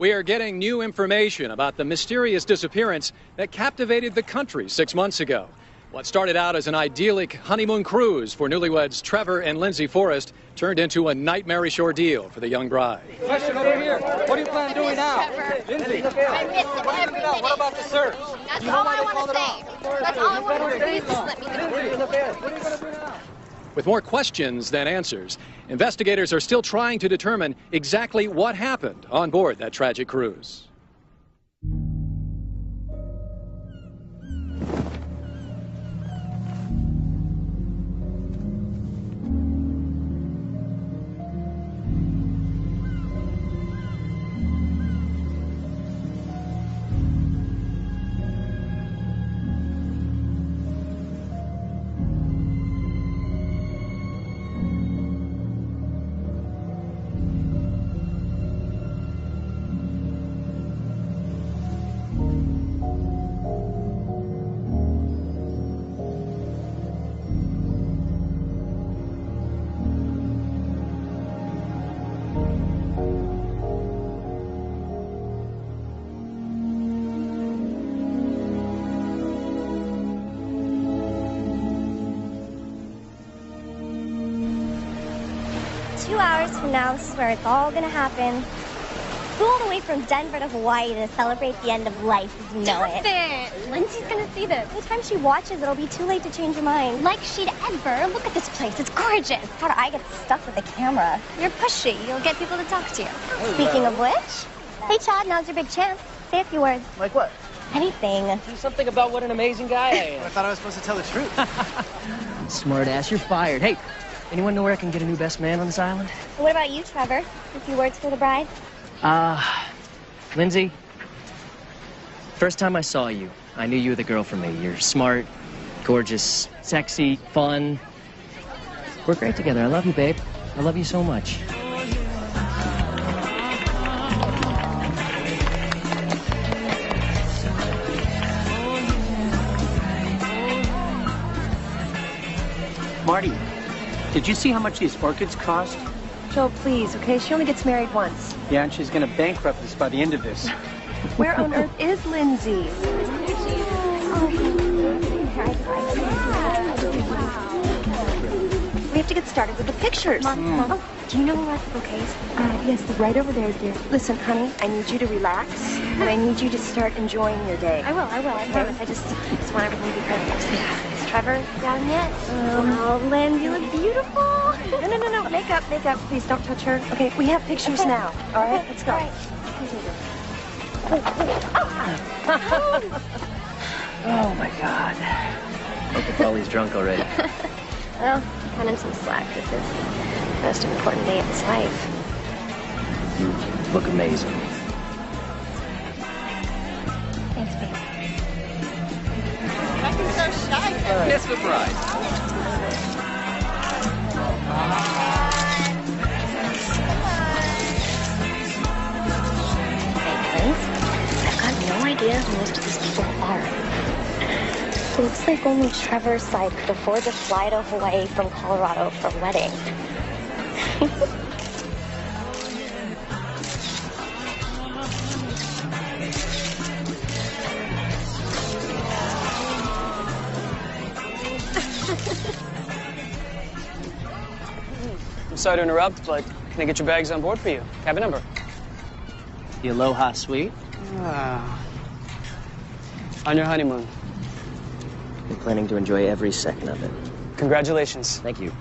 We are getting new information about the mysterious disappearance that captivated the country 6 months ago. What started out as an idyllic honeymoon cruise for newlyweds Trevor and Lindsay Forrest turned into a nightmarish ordeal for the young bride. Question over here. What do you plan on doing now? Lindsay, I miss it every minute. what about the search? That's all I want to say. That's all I want to say. Please just let me know. What are you going to do now? With more questions than answers, investigators are still trying to determine exactly what happened on board that tragic cruise. Hours from now, this is where it's all gonna happen. Flew all the way from Denver to Hawaii to celebrate the end of life as we know it. Lindsay's gonna see this. By the time she watches, it'll be too late to change her mind. Like she'd ever. Look at this place. It's gorgeous. How do I get stuck with a camera? You're pushy. You'll get people to talk to you. Speaking of which, hey Chad, now's your big chance. Say a few words. Like what? Anything. Do something about what an amazing guy I am. I thought I was supposed to tell the truth. Smart ass, you're fired. Hey, anyone know where I can get a new best man on this island? And what about you, Trevor? A few words for the bride? Lindsay, first time I saw you, I knew you were the girl for me. You're smart, gorgeous, sexy, fun. We're great together. I love you, babe. I love you so much. Marty, did you see how much these orchids cost? Joe, please, okay? She only gets married once. Yeah, and she's going to bankrupt us by the end of this. Where on earth is Lindsay? We have to get started with the pictures. Mom, oh, do you know who has the bouquets? Yes, they're right over there, dear. Listen, honey, I need you to relax, and I need you to start enjoying your day. I will, I promise. I just want everything to be perfect. Is Trevor down yet? Oh, Lynn, you look beautiful. No. Makeup. Please don't touch her. Okay, we have pictures now. All right, let's go. Oh, my God. Hope the Polly's drunk already. Well, cut him some slack. This is the most important day of his life. You look amazing. Thanks, babe. You're so shy. Kiss the bride. I've got no idea who most of these people are. It looks like only Trevor's side could afford to fly to Hawaii from Colorado for a wedding. I'm sorry to interrupt, but can I get your bags on board for you? Cabin number. The Aloha Suite. On your honeymoon. I'm planning to enjoy every second of it. Congratulations. Thank you.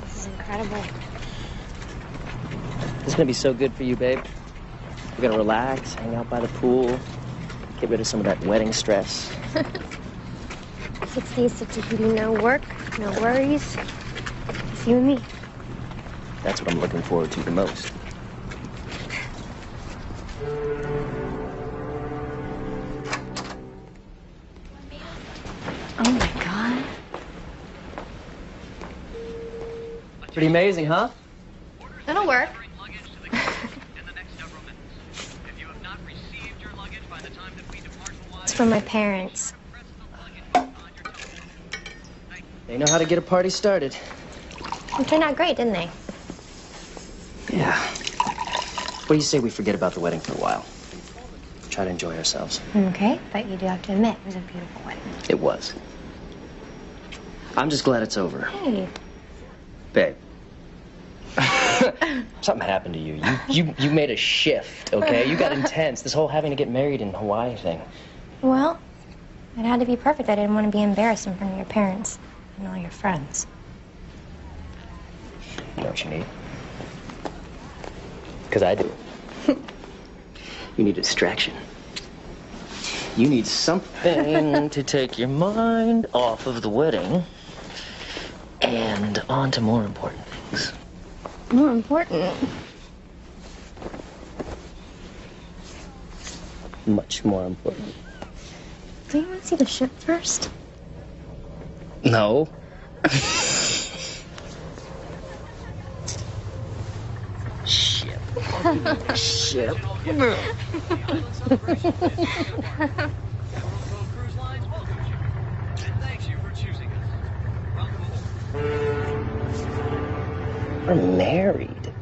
This is incredible. This is gonna be so good for you, babe. We're gonna relax, hang out by the pool, get rid of some of that wedding stress. 6 days to Tahiti, no work, no worries. It's you and me. That's what I'm looking forward to the most. Oh, my God. Pretty amazing, huh? That'll work. It's from my parents. They know how to get a party started. It turned out great, didn't they? Yeah. What do you say we forget about the wedding for a while? Try to enjoy ourselves. Okay, but you do have to admit it was a beautiful wedding. It was. I'm just glad it's over. Hey. Babe. Something happened to you. You made a shift, okay? You got intense. This whole having to get married in Hawaii thing. Well, it had to be perfect. I didn't want to be embarrassed in front of your parents and all your friends. You know what you need? Because I do. You need a distraction. You need something to take your mind off of the wedding and on to more important things. More important? Much more important. Do you want to see the ship first? No. Ship. Ship. We're married.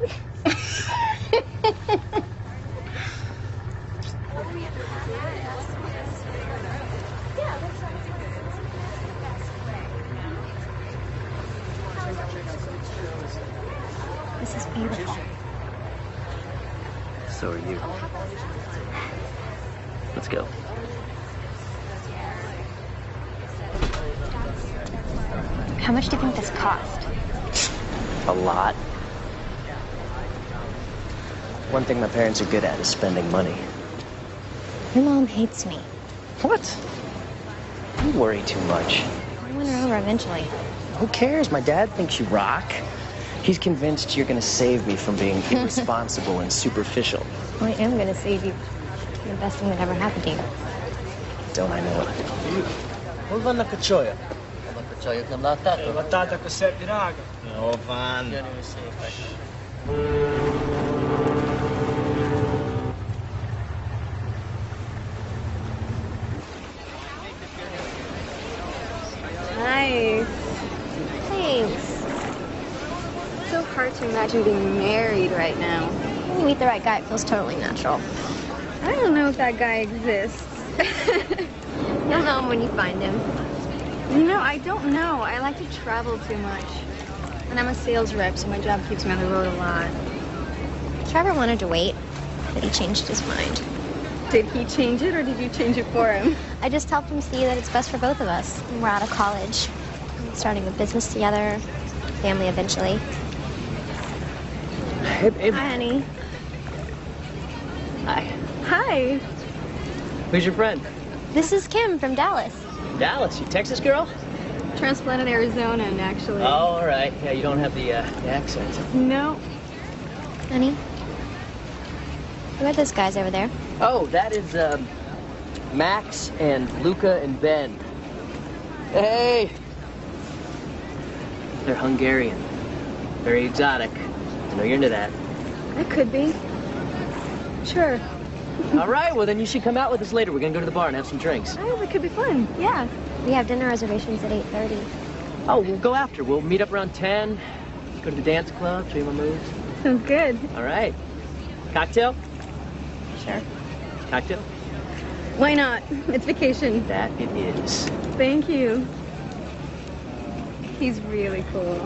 This is beautiful. So are you. Let's go. How much do you think this cost? A lot. One thing my parents are good at is spending money. Your mom hates me. What? You worry too much. I'll win her over eventually. Who cares? My dad thinks you rock. He's convinced you're gonna save me from being irresponsible and superficial. I am gonna save you. The best thing that ever happened to you. Don't I know it? Volvan na kachoya. Kachoya na batata. Batata ko sa piraga. No, van. Nice. Thanks. It's so hard to imagine being married right now. When you meet the right guy, it feels totally natural. I don't know if that guy exists. You'll know him when you find him. No, I don't know. I like to travel too much. And I'm a sales rep, so my job keeps me on the road a lot. Trevor wanted to wait, but he changed his mind. Did he change it, or did you change it for him? I just helped him see that it's best for both of us. We're out of college, starting a business together, family eventually. Hey, babe. Hi, honey. Hi. Hi. Who's your friend? This is Kim from Dallas. Dallas, you Texas girl? Transplanted Arizona, actually. Oh, all right. Yeah, you don't have the accent. No. Honey, who are those guys over there? Oh, that is Max and Luca and Ben. Hey. They're Hungarian. Very exotic. I know you're into that. I could be. Sure. All right, well, then you should come out with us later. We're going to go to the bar and have some drinks. Oh, that could be fun. Yeah. We have dinner reservations at 8:30. Oh, we'll go after. We'll meet up around 10, go to the dance club, show you my moves. Sounds good. All right. Cocktail? Sure. Cocktail? Why not? It's vacation. That it is. Thank you. He's really cool.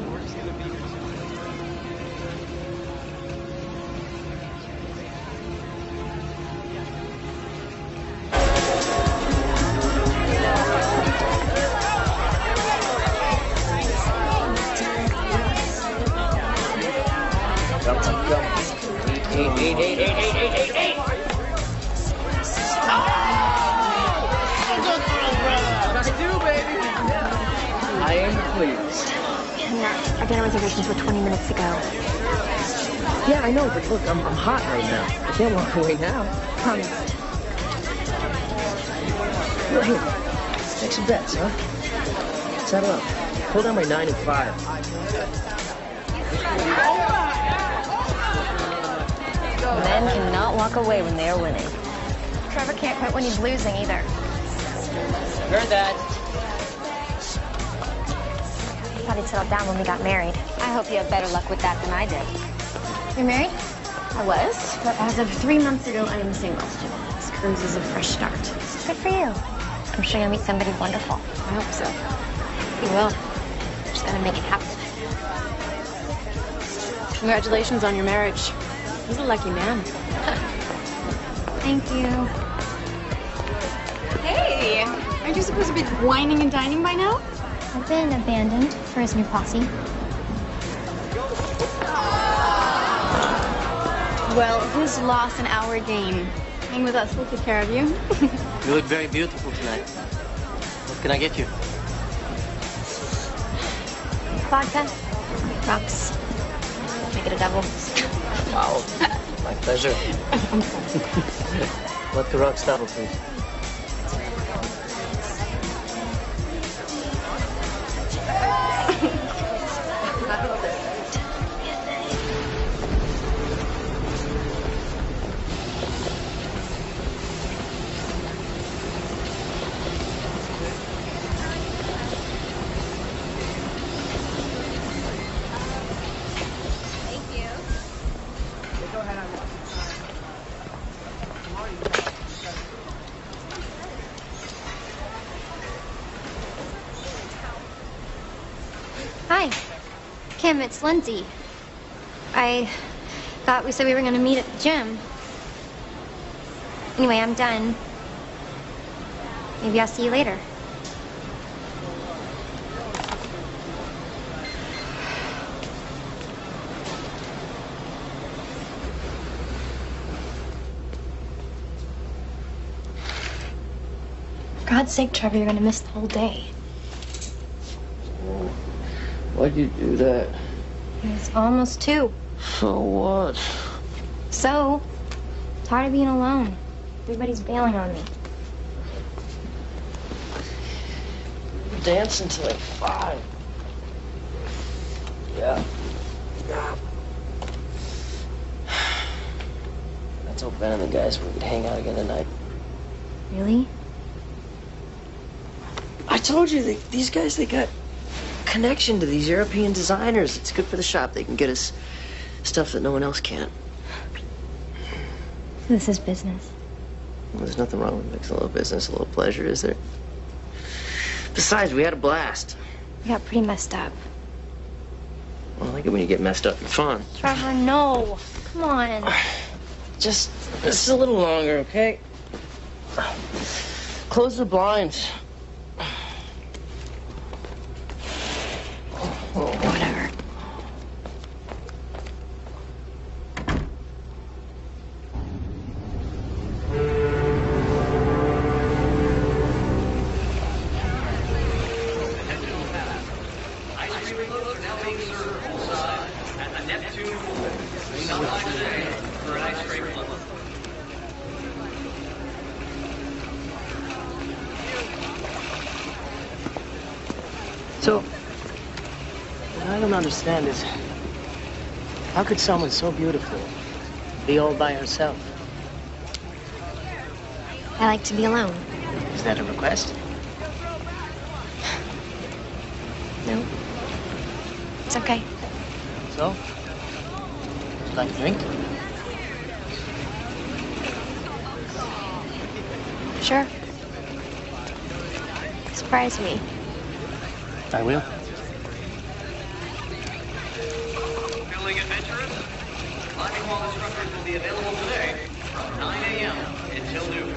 I am pleased. Yeah, our dinner reservations were 20 minutes ago. Yeah, I know, but look, I'm hot right now. I can't walk away now. Promise. Well, here, let's take some bets, huh? Settle up. Pull down my 9 and 5. Men cannot walk away when they are winning. Trevor can't quit when he's losing either. Heard that. I thought he'd settle down when we got married. I hope you have better luck with that than I did. You're married? I was, but as of 3 months ago, I am single. This cruise is a fresh start. Good for you. I'm sure you'll meet somebody wonderful. I hope so. You will. Just gotta make it happen. Congratulations on your marriage. He's a lucky man. Thank you. Hey! Aren't you supposed to be whining and dining by now? I've been abandoned for his new posse. Well, whose loss and our gain? Hang with us, we'll take care of you. You look very beautiful tonight. What can I get you? Vodka. Rocks. Make it a double. Wow. My pleasure. Vodka rocks double, please. Hi. Kim, it's Lindsay. I thought we said we were going to meet at the gym. Anyway, I'm done. Maybe I'll see you later. For God's sake, Trevor, you're going to miss the whole day. Why'd you do that? It's almost 2. So what? So, tired of being alone. Everybody's bailing on me. We're dancing till like 5. Yeah. I told Ben and the guys we could hang out again tonight. Really? I told you, these guys, they got connection to these European designers. It's good for the shop. They can get us stuff that no one else can. This is business. Well, there's nothing wrong with mixing a little business, a little pleasure, is there? Besides, we had a blast. We got pretty messed up. Well, I like it when you get messed up and fun. Trevor, no. Come on. Just a little longer, okay? Close the blinds. Whatever. So, what I don't understand is, how could someone so beautiful be all by herself? I like to be alone. Is that a request? No. It's okay. So? Would you like a drink? Sure. Surprise me. I will. Feeling adventurous? Climbing wall instructors will be available today from 9 a.m. until noon.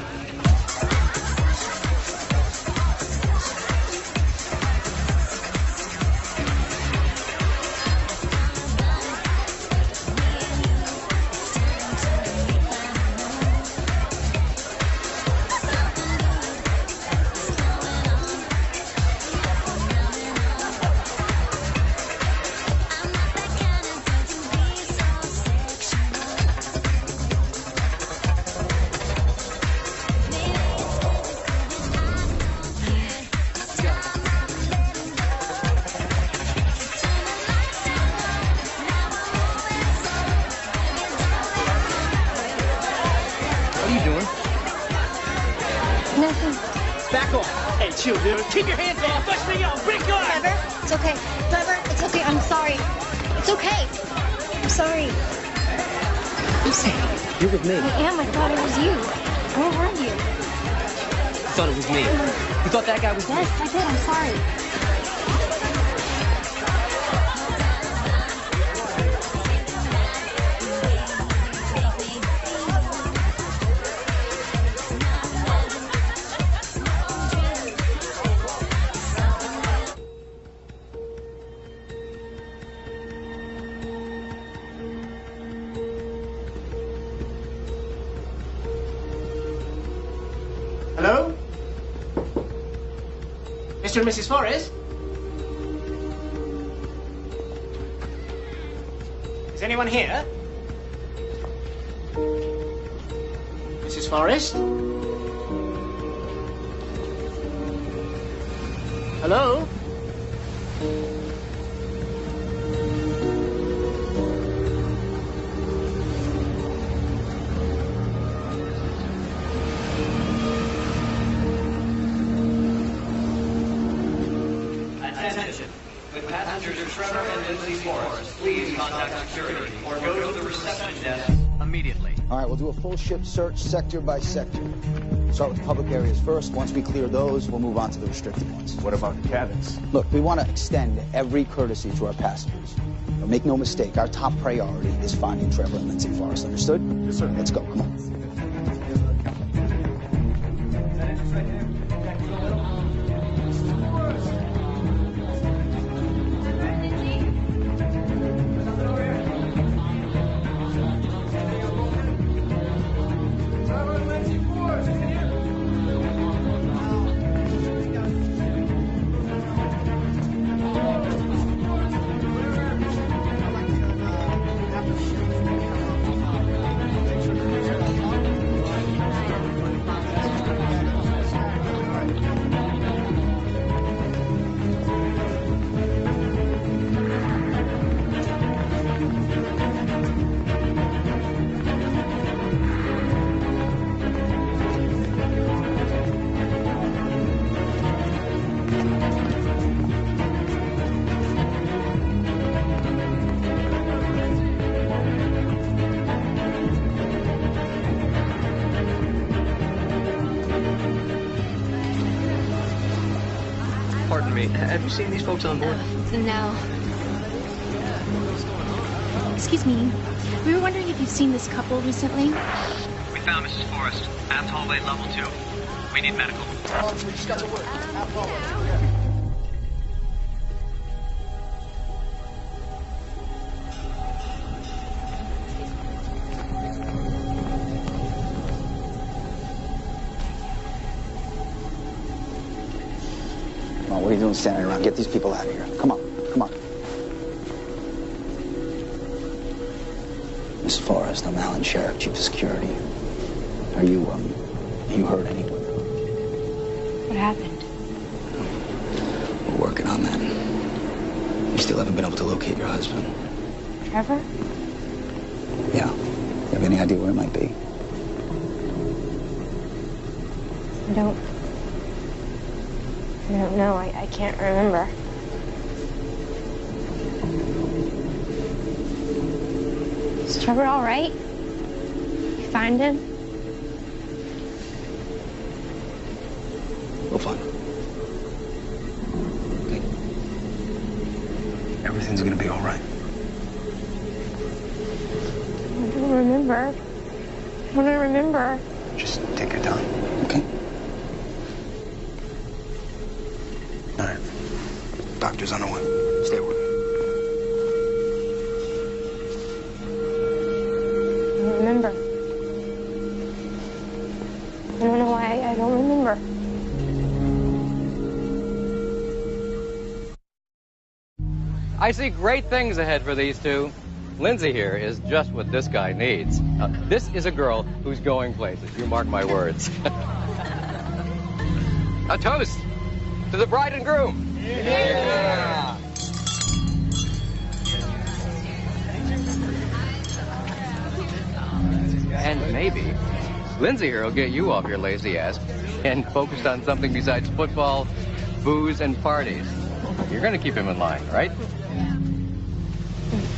Chill, dude. Keep your hands off. Push me off. Break your arm. Trevor, it's okay. Trevor, it's okay. I'm sorry. It's okay. I'm sorry. Lucy, you're with me. I am. I thought it was you. Where were you? You thought it was me. You thought that guy was me. Yes, I did. I'm sorry. Hello? Mr. and Mrs. Forrest? Is anyone here? Mrs. Forrest? Hello? Attention. With passengers Trevor and Lindsay Forrest, please contact security or go to the reception desk immediately. All right, we'll do a full ship search sector by sector. Start with public areas first. Once we clear those, we'll move on to the restricted ones. What about the cabins? Look, we want to extend every courtesy to our passengers. But make no mistake, our top priority is finding Trevor and Lindsay Forrest. Understood? Yes, sir. Let's go. Come on. Pardon me, have you seen these folks on board? No. Excuse me. We were wondering if you've seen this couple recently. We found Mrs. Forrest. Aft hallway level 2. We need medical. We just got to work. Come on, what are you doing standing around? Get these people out of here. Come on, come on. Miss Forrest, I'm Alan Sheriff, Chief of Security. Are you hurt anyone? What happened? We're working on that. We still haven't been able to locate your husband. Trevor? Yeah. You have any idea where it might be? I don't know. I can't remember. Is Trevor all right? You find him? We'll find him. Okay. Everything's gonna be all right. I don't remember. I don't remember. Just take your time, okay? All right. Doctor's on the way. Stay with me. I don't remember. I don't know why I don't remember. I see great things ahead for these two. Lindsay here is just what this guy needs. This is a girl who's going places. You mark my words. A toast to the bride and groom. Yeah. And maybe Lindsay here will get you off your lazy ass and focused on something besides football, booze, and parties. You're going to keep him in line, right?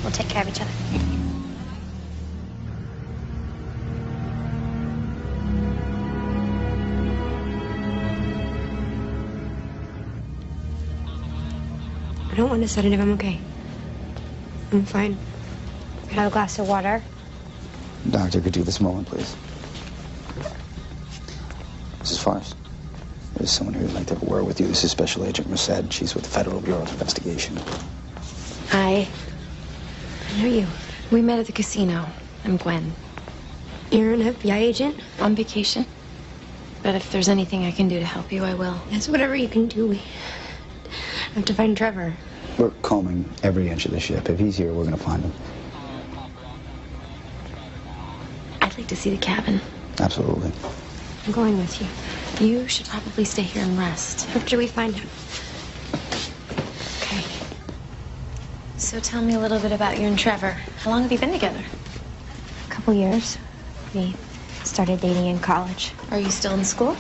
We'll take care of each other. I don't want a sedative. I'm okay. I'm fine. Could I have a glass of water? Doctor, could you this moment, please? Mrs. Forrest, there's someone here who'd like to have a word with you. This is Special Agent Merced. She's with the Federal Bureau of Investigation. Hi. I know you. We met at the casino. I'm Gwen. You're an FBI agent? On vacation. But if there's anything I can do to help you, I will. Yes, whatever you can do. We have to find Trevor. We're combing every inch of the ship. If he's here, we're going to find him. I'd like to see the cabin. Absolutely. I'm going with you. You should probably stay here and rest. After we find him. Okay. So tell me a little bit about you and Trevor. How long have you been together? A couple years. We started dating in college. Are you still in school?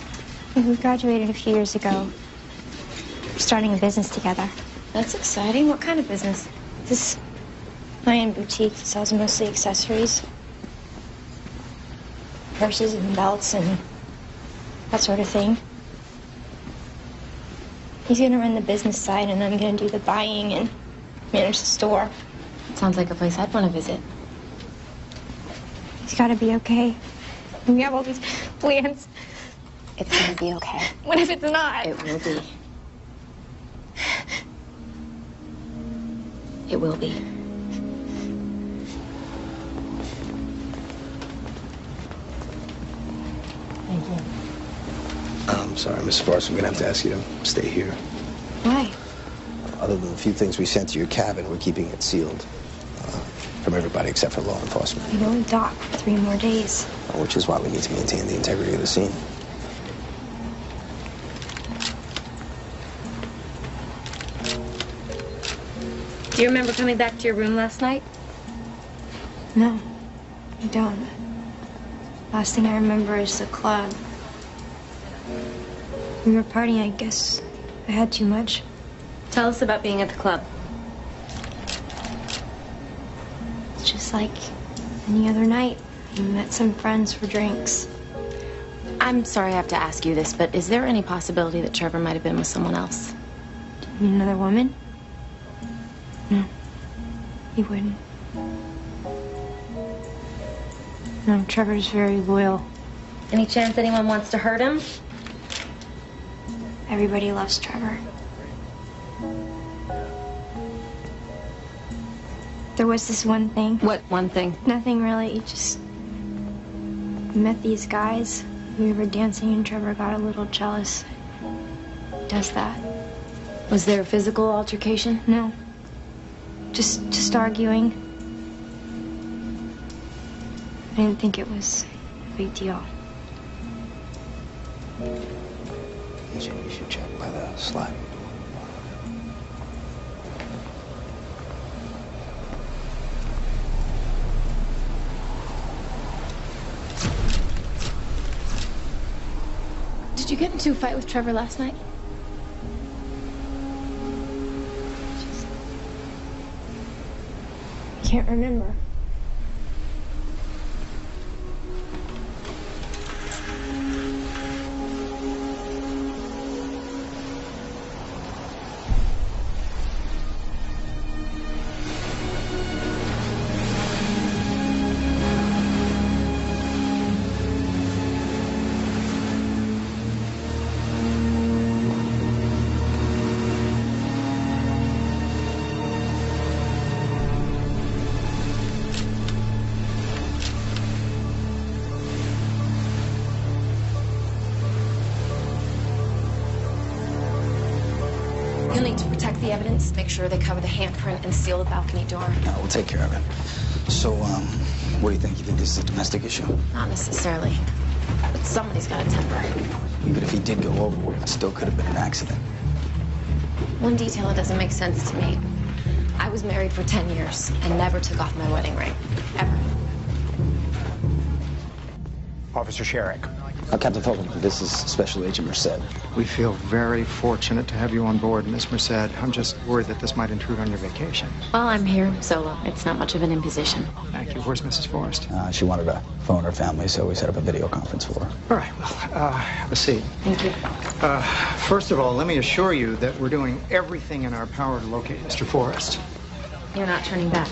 We graduated a few years ago. We're starting a business together. That's exciting. What kind of business? This high-end boutique that sells mostly accessories. Purses and belts and that sort of thing. He's gonna run the business side and I'm gonna do the buying and manage the store. Sounds like a place I'd want to visit. He's gotta be okay. We have all these plans. It's gonna be okay. What if it's not? It will be. It will be. Thank you. I'm sorry, Mrs. Forrest, I'm gonna have to ask you to stay here. Why? Other than the few things we sent to your cabin, we're keeping it sealed. From everybody except for law enforcement. We only dock for 3 more days. Which is why we need to maintain the integrity of the scene. Do you remember coming back to your room last night? No, I don't. Last thing I remember is the club. We were partying, I guess. I had too much. Tell us about being at the club. It's just like any other night. We met some friends for drinks. I'm sorry I have to ask you this, but is there any possibility that Trevor might have been with someone else? You mean another woman? No, he wouldn't. No, Trevor's very loyal. Any chance anyone wants to hurt him? Everybody loves Trevor. There was this one thing. What one thing? Nothing really, just... We met these guys. We were dancing and Trevor got a little jealous. He does that. Was there a physical altercation? No. Just arguing. I didn't think it was a big deal. You should check by the slide. Did you get into a fight with Trevor last night? I can't remember. You'll need to protect the evidence, make sure they cover the handprint, and seal the balcony door. No, we'll take care of it. So, what do you think? You think this is a domestic issue? Not necessarily. But somebody's got a temper. Even if he did go overboard, it still could have been an accident. One detail that doesn't make sense to me. I was married for 10 years and never took off my wedding ring. Ever. Officer Sherrick. Captain Fulton, this is Special Agent Merced. We feel very fortunate to have you on board, Miss Merced. I'm just worried that this might intrude on your vacation. Well, I'm here solo. It's not much of an imposition. Thank you. Where's Mrs. Forrest? She wanted to phone her family, so we set up a video conference for her. All right, well, have a seat. Thank you. First of all, let me assure you that we're doing everything in our power to locate Mr. Forrest. You're not turning back?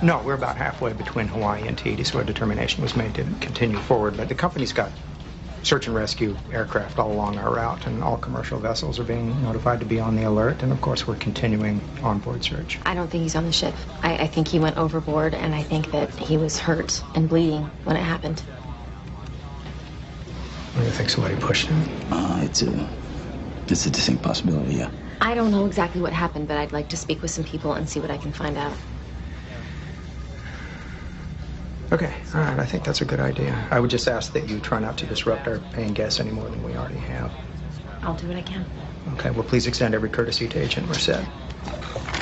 No, we're about halfway between Hawaii and Tahiti, so a determination was made to continue forward. But the company's got search and rescue aircraft all along our route, and all commercial vessels are being notified to be on the alert. And of course, we're continuing onboard search. I don't think he's on the ship. I think he went overboard, and I think that he was hurt and bleeding when it happened. What do you think? Somebody pushed him? It's a distinct possibility, yeah. I don't know exactly what happened, but I'd like to speak with some people and see what I can find out. Okay, all right, I think that's a good idea. I would just ask that you try not to disrupt our paying guests any more than we already have. I'll do what I can. Okay, well, please extend every courtesy to Agent Merced.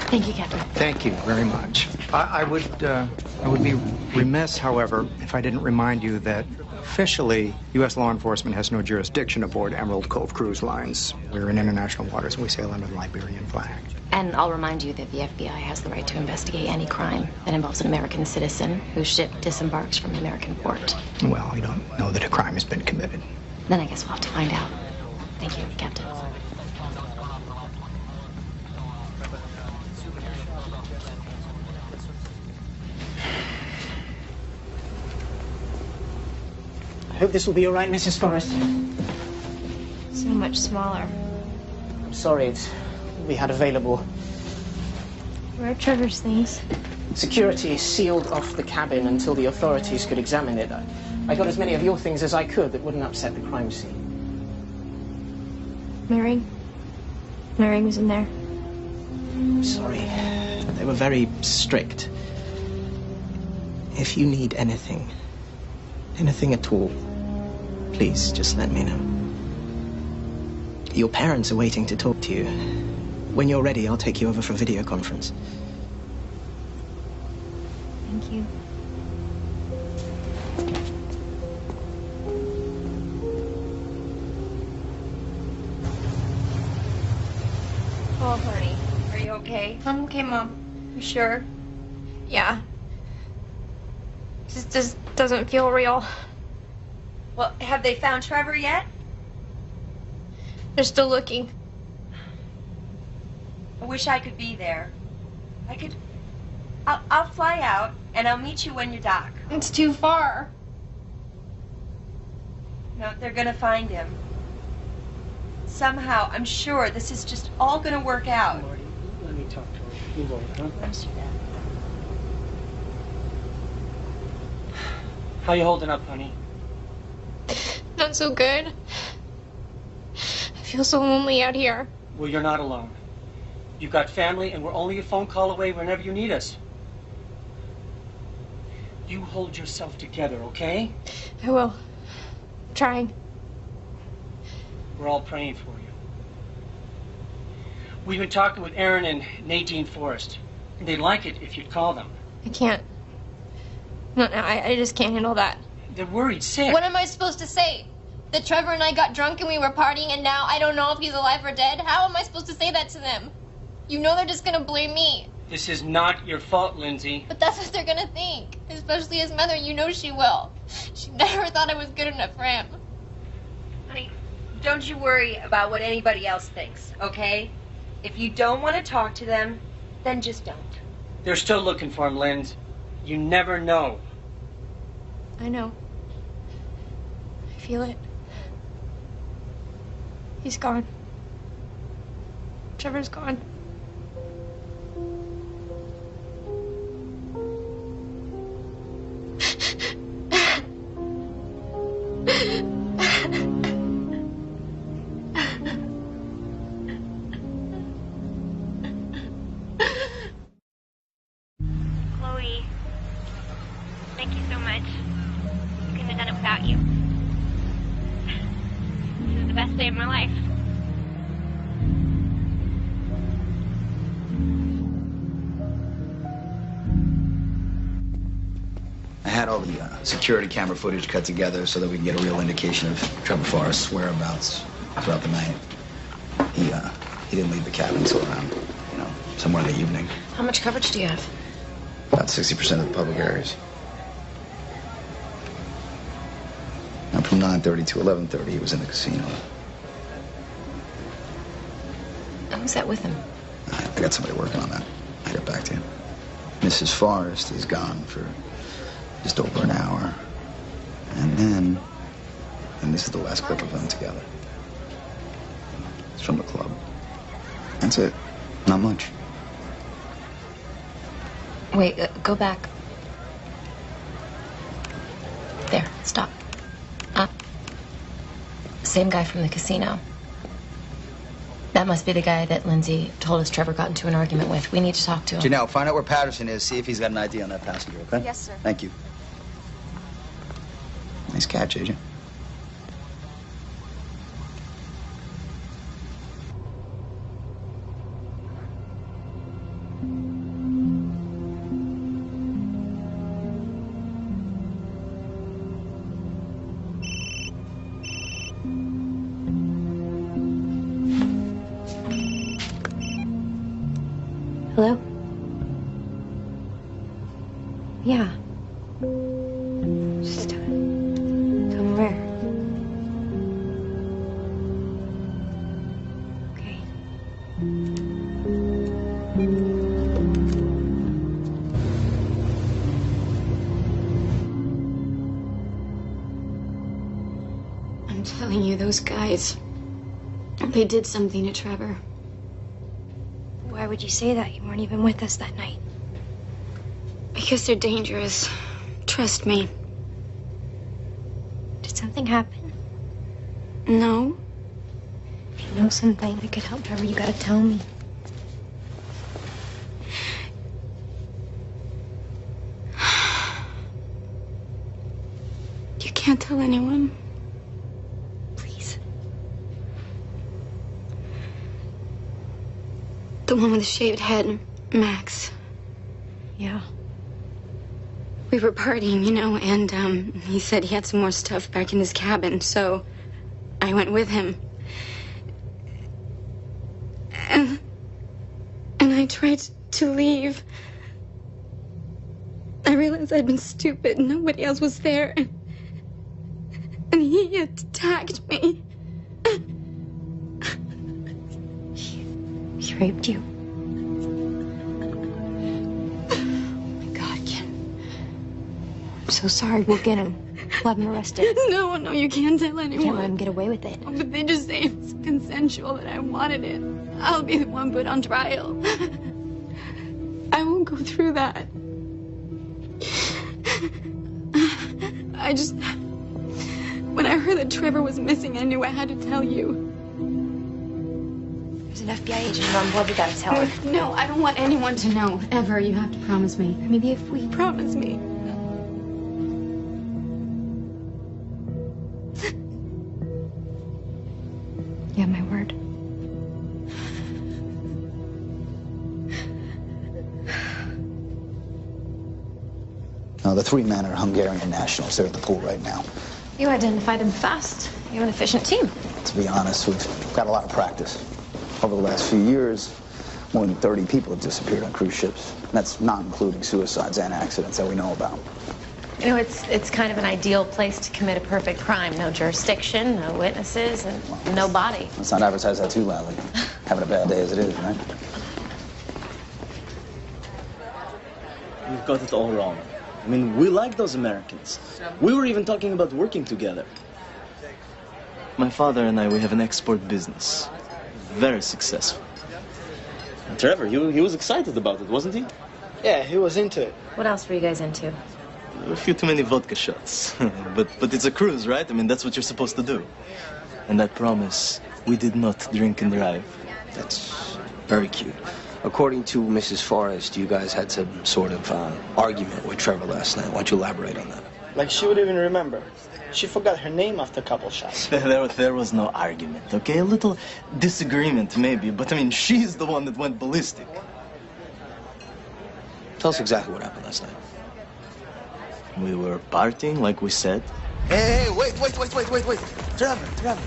Thank you, Captain. Thank you very much. I would be remiss, however, if I didn't remind you that officially, U.S. law enforcement has no jurisdiction aboard Emerald Cove Cruise Lines. We're in international waters and we sail under the Liberian flag. And I'll remind you that the FBI has the right to investigate any crime that involves an American citizen whose ship disembarks from an American port. Well, we don't know that a crime has been committed. Then I guess we'll have to find out. Thank you, Captain. I hope this will be all right, Mrs. Forrest. So much smaller. I'm sorry, it's all we had available. Where are Trevor's things? Security sealed off the cabin until the authorities could examine it. I got as many of your things as I could that wouldn't upset the crime scene. Mary? Mary was in there. Sorry. They were very strict. If you need anything at all, please just let me know. Your parents are waiting to talk to you. When you're ready, I'll take you over for a video conference. Thank you. Oh, honey, are you okay? I'm okay, Mom. You sure? Yeah. Just doesn't feel real. Well, have they found Trevor yet? They're still looking. I wish I could be there. I'll fly out, and I'll meet you when you dock. It's too far. No, they're gonna find him. Somehow, I'm sure this is just all gonna work out. Marty, let me talk to her. You won't, huh? Yes, you bet. How you holding up, honey? Not so good. I feel so lonely out here. Well, you're not alone. You've got family, and we're only a phone call away whenever you need us. You hold yourself together, okay? I will. I'm trying. We're all praying for you. We've been talking with Aaron and Nadine Forrest, and they'd like it if you'd call them. I can't. No, I just can't handle that. They're worried sick. What am I supposed to say? That Trevor and I got drunk and we were partying and now I don't know if he's alive or dead? How am I supposed to say that to them? You know they're just gonna blame me. This is not your fault, Lindsay. But that's what they're gonna think. Especially his mother, you know she will. She never thought I was good enough for him. Honey, don't you worry about what anybody else thinks, okay? If you don't want to talk to them, then just don't. They're still looking for him, Linz. You never know. I know. I feel it. He's gone. Trevor's gone. Chloe, thank you so much. I couldn't have done it without you. This is the best day of my life. I had all the security camera footage cut together so that we can get a real indication of Trevor Forrest's whereabouts throughout the night. He didn't leave the cabin until around, somewhere in the evening. How much coverage do you have? About 60% of the public areas. And from 9:30 to 11:30, he was in the casino. Who's that with him? I got somebody working on that. I'll get back to you. Mrs. Forrest is gone for just over an hour. And this is the last clip of them together. It's from the club. That's it. Not much. Wait, go back. There, stop. Same guy from the casino. That must be the guy that Lindsay told us Trevor got into an argument with. We need to talk to him. Janelle, find out where Patterson is. See if he's got an ID on that passenger, okay? Yes, sir. Thank you. Nice catch, Agent. Hello? Yeah. Just tell me where. Okay. I'm telling you, those guys, they did something to Trevor. Why would you say that? You weren't even with us that night. Because they're dangerous. Trust me. Did something happen? No. If you know something that could help Trevor, you gotta tell me. You can't tell anyone. Please. The one with the shaved head, Max. Yeah. We were partying, and he said he had some more stuff back in his cabin, so I went with him. And I tried to leave. I realized I'd been stupid. Nobody else was there. And he attacked me. He raped you. So sorry, we'll get him. We'll have him arrested. No, you can't tell anyone. You can't let him get away with it. Oh, but they just say it's consensual, that I wanted it. I'll be the one put on trial. I won't go through that. When I heard that Trevor was missing, I knew I had to tell you. There's an FBI agent on board. We gotta tell her. No, I don't want anyone to know, ever. You have to promise me. Maybe if we... Promise me. You have my word. Now, the three men are Hungarian nationals. They're at the pool right now. You identified them fast. You're an efficient team. To be honest, we've got a lot of practice. Over the last few years, more than 30 people have disappeared on cruise ships. And that's not including suicides and accidents that we know about. It's kind of an ideal place to commit a perfect crime. No jurisdiction, no witnesses, and no body. Let's not advertise that too loudly. Having a bad day as it is, right? You've got it all wrong. I mean, we like those Americans. We were even talking about working together. My father and I, we have an export business. Very successful. And Trevor, he was excited about it, wasn't he? Yeah, he was into it. What else were you guys into? A few too many vodka shots. but it's a cruise, right? I mean, that's what you're supposed to do. And I promise, we did not drink and drive. That's very cute. According to Mrs. Forrest, you guys had some sort of argument with Trevor last night. Why don't you elaborate on that? Like she would even remember. She forgot her name after a couple shots. There was no argument, okay? A little disagreement, maybe. But, I mean, she's the one that went ballistic. Tell us exactly what happened last night. We were partying like we said. Hey, wait. Trevor.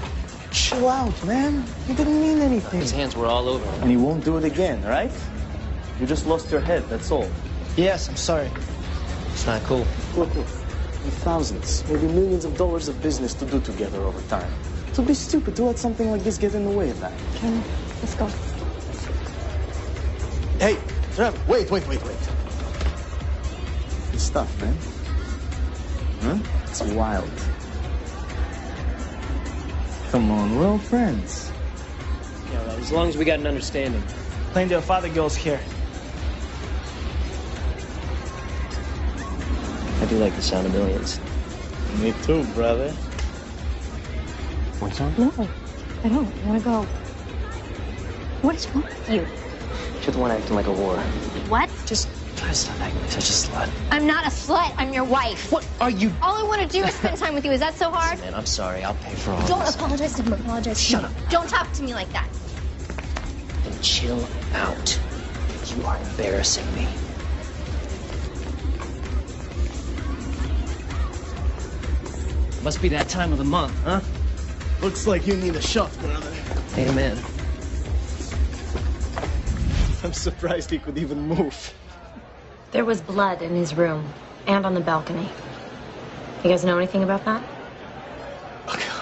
Chill out, man. He didn't mean anything. His hands were all over him. And he won't do it again, right? You just lost your head, that's all. Yes, I'm sorry. It's not cool. Look. With thousands, maybe millions of dollars of business to do together over time. It would be stupid to let something like this get in the way of that. Ken, let's go. Hey, Trevor, wait. Good stuff, man. Huh? It's wild. Come on, we're all friends. Yeah, well, as long as we got an understanding. Plenty of father girls here. I do like the sound of millions. Me too, brother. Want some? No, I don't. I want to go. What is wrong with you? You're the one acting like a whore. What? Just try to stop acting like such a slut. I'm not a slut. I'm your wife. What are you? All I want to do is spend time with you. Is that so hard? Man, I'm sorry. I'll pay for all Don't this. apologize to him. Apologize. Shut up. Don't talk to me like that. Then chill out. You are embarrassing me. Must be that time of the month, huh? Looks like you need a shove, brother. Amen. I'm surprised he could even move. There was blood in his room and on the balcony. You guys know anything about that?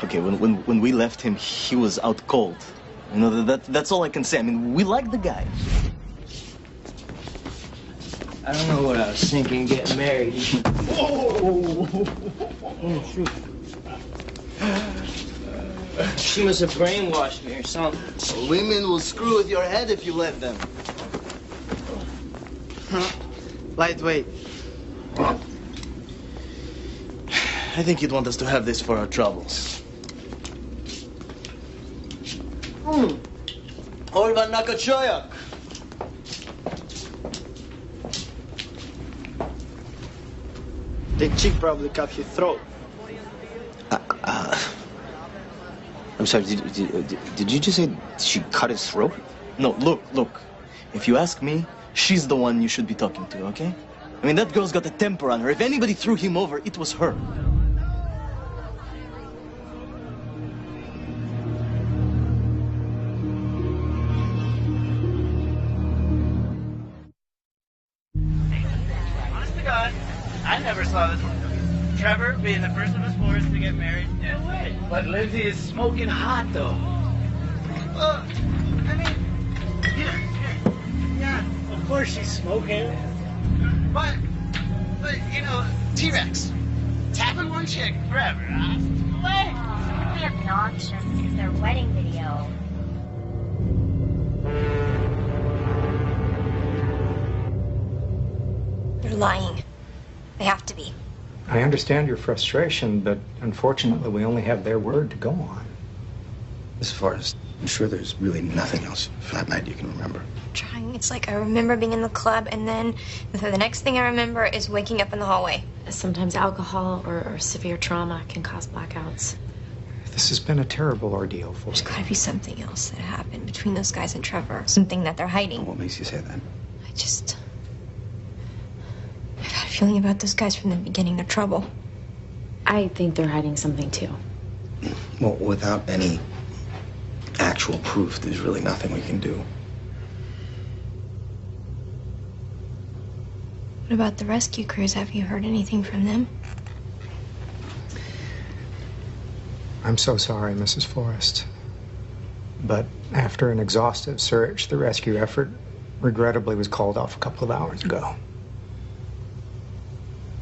Okay, when we left him, he was out cold. You know, that's all I can say. I mean, we like the guy. I don't know what I was thinking getting married. Oh, shoot. She must have brainwashed me or something. Women will screw with your head if you let them. Lightweight. I think you'd want us to have this for our troubles. Orban Nakachoyak. The chick probably cut your throat. I'm sorry, did you just say she cut his throat? No, look. If you ask me, she's the one you should be talking to, okay? I mean, that girl's got a temper on her. If anybody threw him over, it was her. Honest to God, I never saw this one. Trevor being the first of his fours to get married. No way. But Lindsay is smoking hot, though. Well, I mean, yeah, of course she's smoking. But you know, T-Rex, tapping one chick forever, huh? What? Really obnoxious. It's their wedding video. They're lying. They have to be. I understand your frustration, but unfortunately we only have their word to go on. As far as I'm sure there's really nothing else from that night you can remember. Trying. It's like I remember being in the club, and then the next thing I remember is waking up in the hallway. Sometimes alcohol or severe trauma can cause blackouts. This has been a terrible ordeal for There's you. gotta be something else that happened between those guys and Trevor. Something that they're hiding. What makes you say that? I've had a feeling about those guys from the beginning. They're trouble. I think they're hiding something too. Well, without any actual proof, there's really nothing we can do. What about the rescue crews? Have you heard anything from them? I'm so sorry, Mrs. Forrest. But after an exhaustive search, the rescue effort regrettably was called off a couple of hours ago.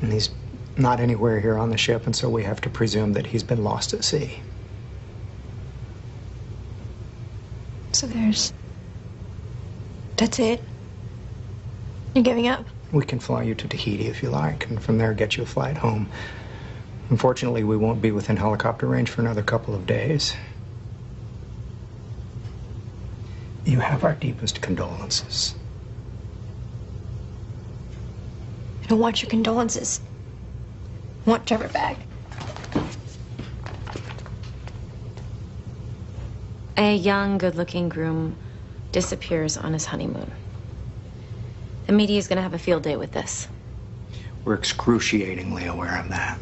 And he's not anywhere here on the ship, and so we have to presume that he's been lost at sea. So that's it? You're giving up? We can fly you to Tahiti if you like, and from there get you a flight home. Unfortunately, we won't be within helicopter range for another couple of days. You have our deepest condolences. I don't want your condolences. I want Trevor back. A young, good-looking groom disappears on his honeymoon. The media is going to have a field day with this. We're excruciatingly aware of that.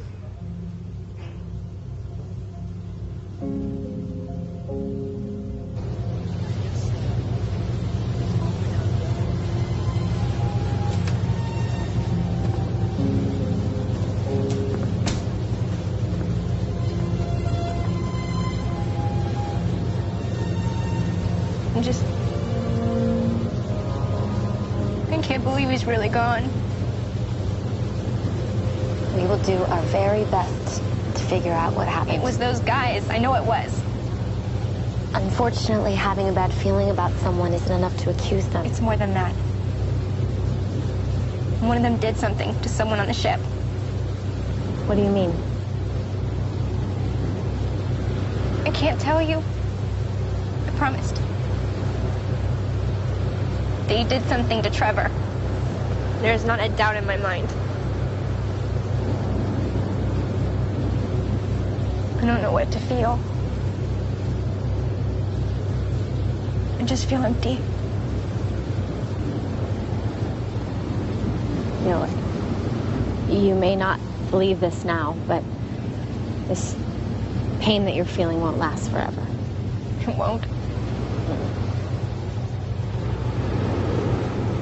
I can't believe he's really gone. We will do our very best to figure out what happened. It was those guys. I know it was. Unfortunately, having a bad feeling about someone isn't enough to accuse them. It's more than that. One of them did something to someone on the ship. What do you mean? I can't tell you. I promised. They did something to Trevor. There's not a doubt in my mind. I don't know what to feel. I just feel empty. You know, you may not believe this now, but this pain that you're feeling won't last forever. It won't.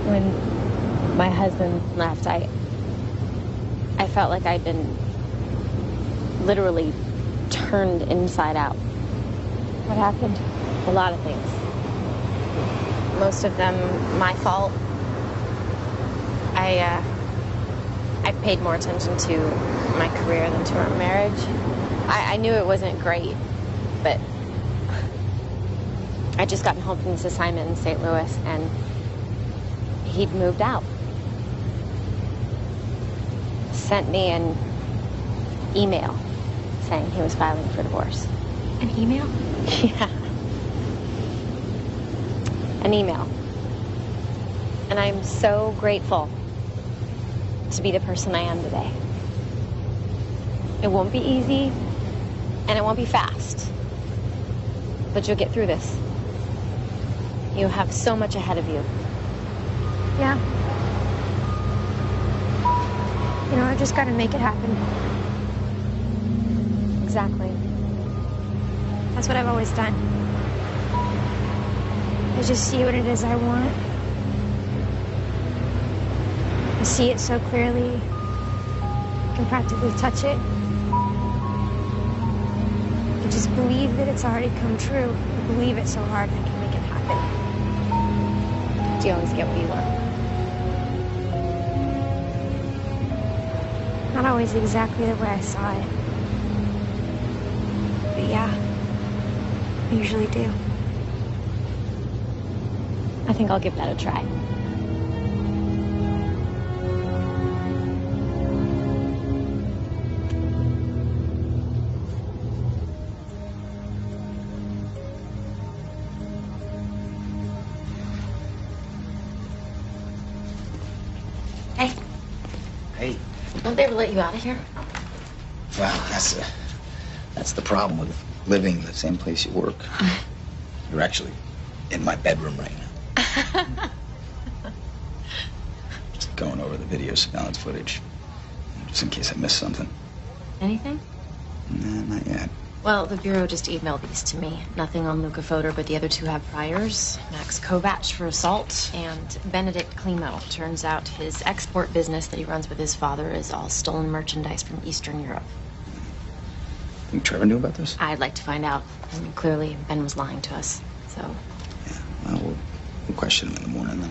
When my husband left, I felt like I'd been literally turned inside out. What happened? A lot of things. Most of them my fault. I paid more attention to my career than to our marriage. I knew it wasn't great, but I'd just gotten home from this assignment in St. Louis, and he'd moved out. Sent me an email saying he was filing for divorce. An email? Yeah. An email. And I'm so grateful to be the person I am today. It won't be easy, and it won't be fast, but you'll get through this. You have so much ahead of you. Yeah. You know, I just gotta make it happen. Exactly. That's what I've always done. I just see what it is I want. I see it so clearly. I can practically touch it. I just believe that it's already come true. I believe it so hard I can make it happen. Do you always get what you want? Not always exactly the way I saw it. But yeah, I usually do. I think I'll give that a try. Hey. Hey. Won't they ever let you out of here? Well, that's the problem with living in the same place you work. You're actually in my bedroom right now. Just going over the video surveillance footage, just in case I missed something. Anything? Nah, not yet. Well, the Bureau just emailed these to me. Nothing on Luca Fodor, but the other two have priors. Max Kovac for assault and Benedict Klimo. Turns out his export business that he runs with his father is all stolen merchandise from Eastern Europe. Think Trevor knew about this? I'd like to find out. I mean, clearly, Ben was lying to us, so... Yeah, well, we'll question him in the morning, then.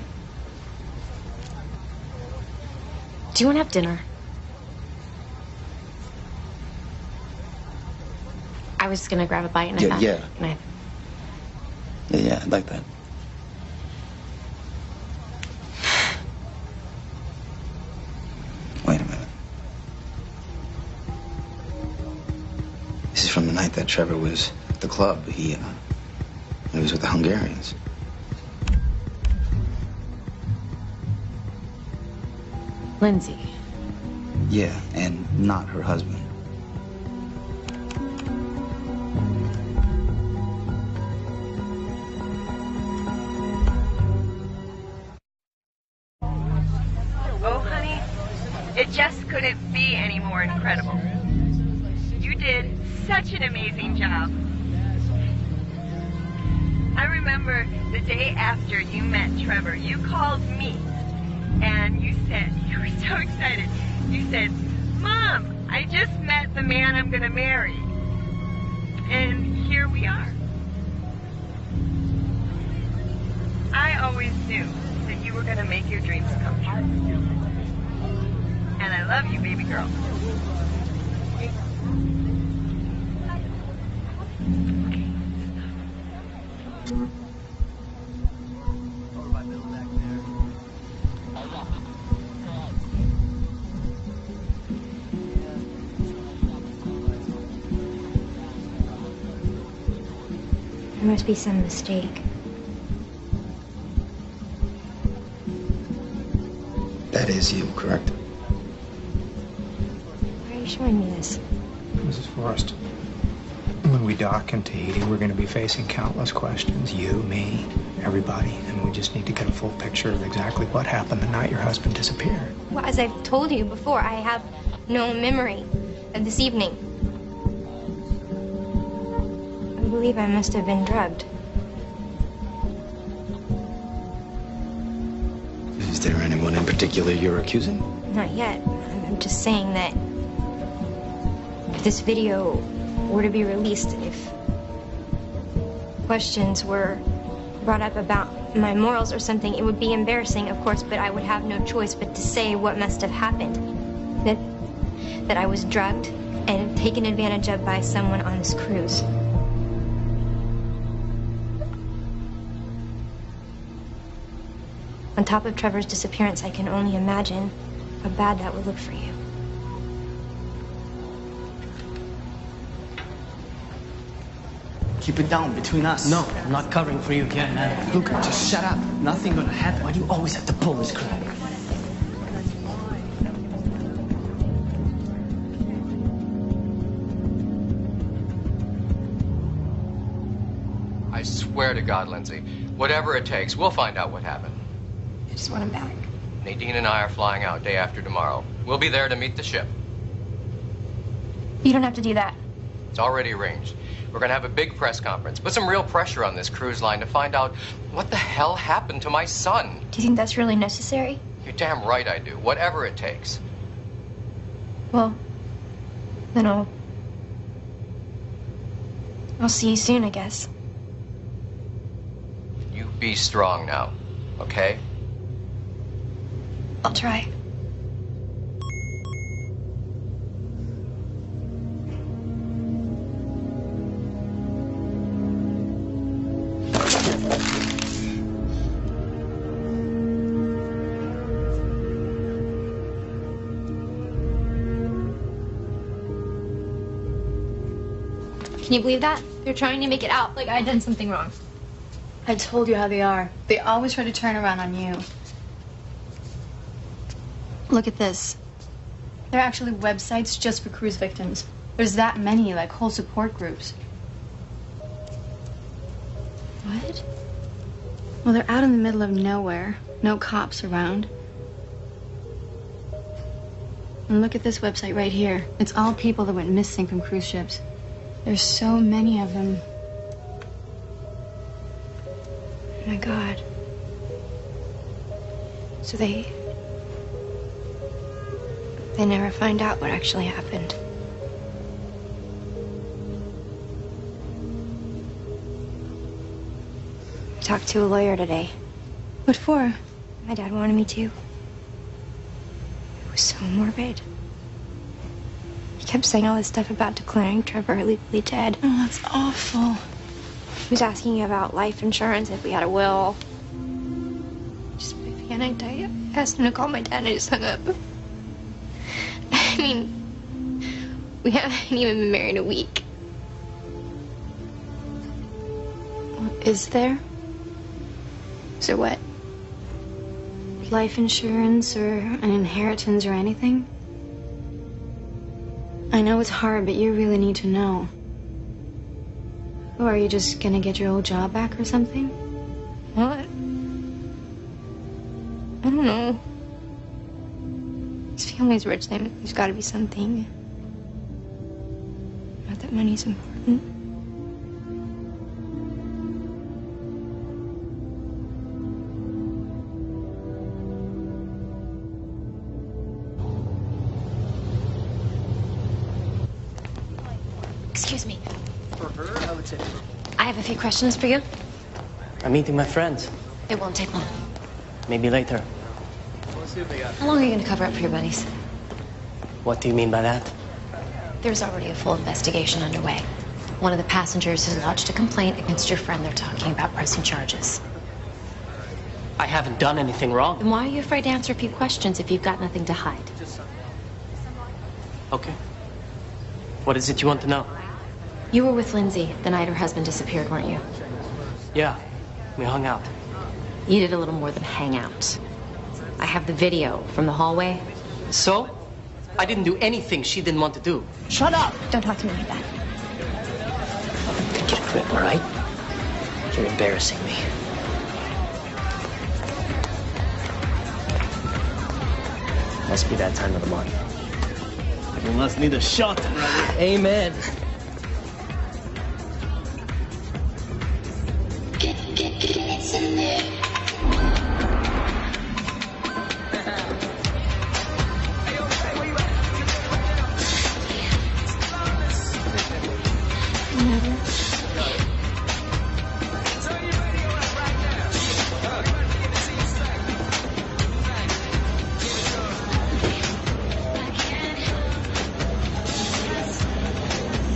Do you want to have dinner? I was gonna grab a bite and I thought... Yeah. Can I... Yeah, I'd like that. Wait a minute. This is from the night that Trevor was at the club. He was with the Hungarians. Lindsay. Yeah, and not her husband. Oh, honey, It just couldn't be any more incredible. You did such an amazing job. I remember the day after you met Trevor, you called me and you said, you were so excited. You said, Mom, I just met the man I'm going to marry. And here we are. I always knew that you were going to make your dreams come true. And I love you, baby girl. There must be some mistake. That is you, correct? Why are you showing me this? Mrs. Forrest, when we dock in Tahiti, we're going to be facing countless questions. You, me, everybody. And we just need to get a full picture of exactly what happened the night your husband disappeared. Well, as I've told you before, I have no memory of this evening. I believe I must have been drugged. Is there anyone in particular you're accusing? Not yet. I'm just saying that if this video were to be released, if questions were brought up about my morals or something, it would be embarrassing, of course, but I would have no choice but to say what must have happened. That I was drugged and taken advantage of by someone on this cruise. On top of Trevor's disappearance, I can only imagine how bad that would look for you. Keep it down between us. No, I'm not covering for you again, man. Luca, just shut up. Nothing gonna happen. Why do you always have to pull this crap? I swear to God, Lindsay, whatever it takes, we'll find out what happened. I just want him back. Nadine and I are flying out day after tomorrow. We'll be there to meet the ship. You don't have to do that. It's already arranged. We're going to have a big press conference. Put some real pressure on this cruise line to find out what the hell happened to my son. Do you think that's really necessary? You're damn right I do. Whatever it takes. Well, then I'll see you soon, I guess. You be strong now, okay? I'll try. Can you believe that? They're trying to make it out like I done something wrong. I told you how they are. They always try to turn around on you. Look at this. There are actually websites just for cruise victims. There's that many, like whole support groups. What? Well, they're out in the middle of nowhere. No cops around. And look at this website right here. It's all people that went missing from cruise ships. There's so many of them. Oh my God. So they never find out what actually happened. I talked to a lawyer today. What for? My dad wanted me to. It was so morbid. He kept saying all this stuff about declaring Trevor legally dead. Oh, that's awful. He was asking about life insurance, if we had a will. Just my panicked. I asked him to call my dad and I just hung up. I mean, we haven't even been married a week. Is there? So what? Life insurance or an inheritance or anything? I know it's hard, but you really need to know. Or are you just gonna get your old job back or something? What? I don't know. His family's rich, then there's got to be something. Not that money's important. Excuse me. For her, I would say. I have a few questions for you. I'm meeting my friends. It won't take long. Maybe later. Let's see what they got. How long are you going to cover up for your buddies? What do you mean by that? There's already a full investigation underway. One of the passengers has lodged a complaint against your friend. They're talking about pressing charges. I haven't done anything wrong. Then why are you afraid to answer a few questions if you've got nothing to hide? Okay. What is it you want to know? You were with Lindsay the night her husband disappeared, weren't you? Yeah, we hung out. You did a little more than hang out. I have the video from the hallway. So? I didn't do anything she didn't want to do. Shut up! Don't talk to me like that. Get a grip, all right? You're embarrassing me. Must be that time of the month. You must need a shot, brother. Amen.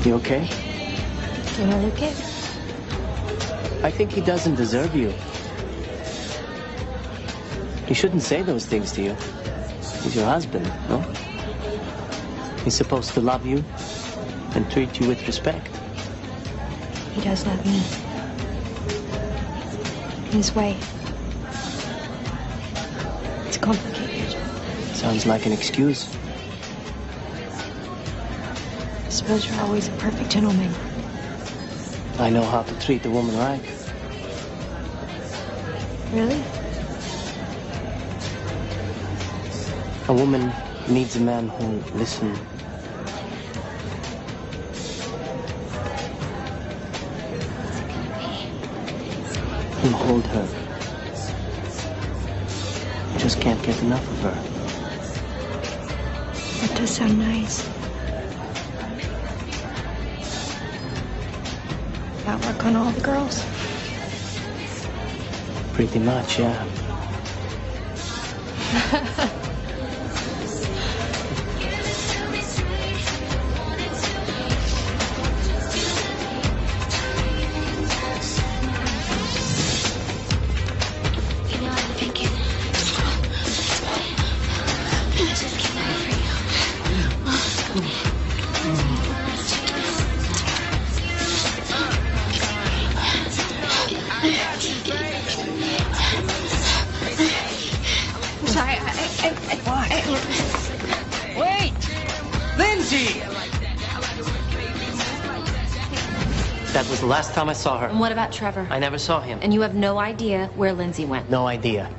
You okay? Do you know Luke? I think he doesn't deserve you. He shouldn't say those things to you. He's your husband, no? He's supposed to love you and treat you with respect. He does love me. In his way. It's complicated. Sounds like an excuse. I suppose you're always a perfect gentleman. I know how to treat a woman right. Really? A woman needs a man who'll listen. Who'll hold her. You just can't get enough of her. That does sound nice. That work on all the girls? Pretty much, yeah. Wait! Lindsay! That was the last time I saw her. And what about Trevor? I never saw him. And you have no idea where Lindsay went? No idea.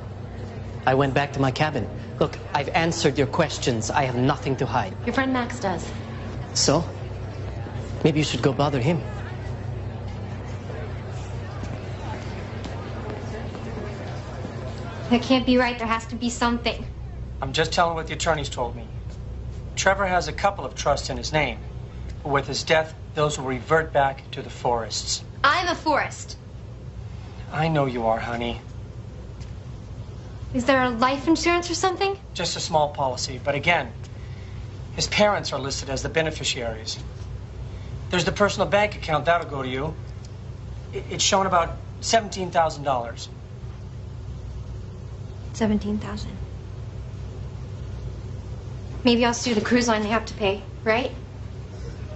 I went back to my cabin. Look, I've answered your questions. I have nothing to hide. Your friend Max does. So? Maybe you should go bother him. That can't be right. There has to be something. I'm just telling what the attorneys told me. Trevor has a couple of trusts in his name. But with his death, those will revert back to the Forests. I'm a Forrest. I know you are, honey. Is there a life insurance or something? Just a small policy, but again, his parents are listed as the beneficiaries. There's the personal bank account, that'll go to you. It's showing about $17,000. 17,000. Maybe I'll sue the cruise line. They have to pay, right?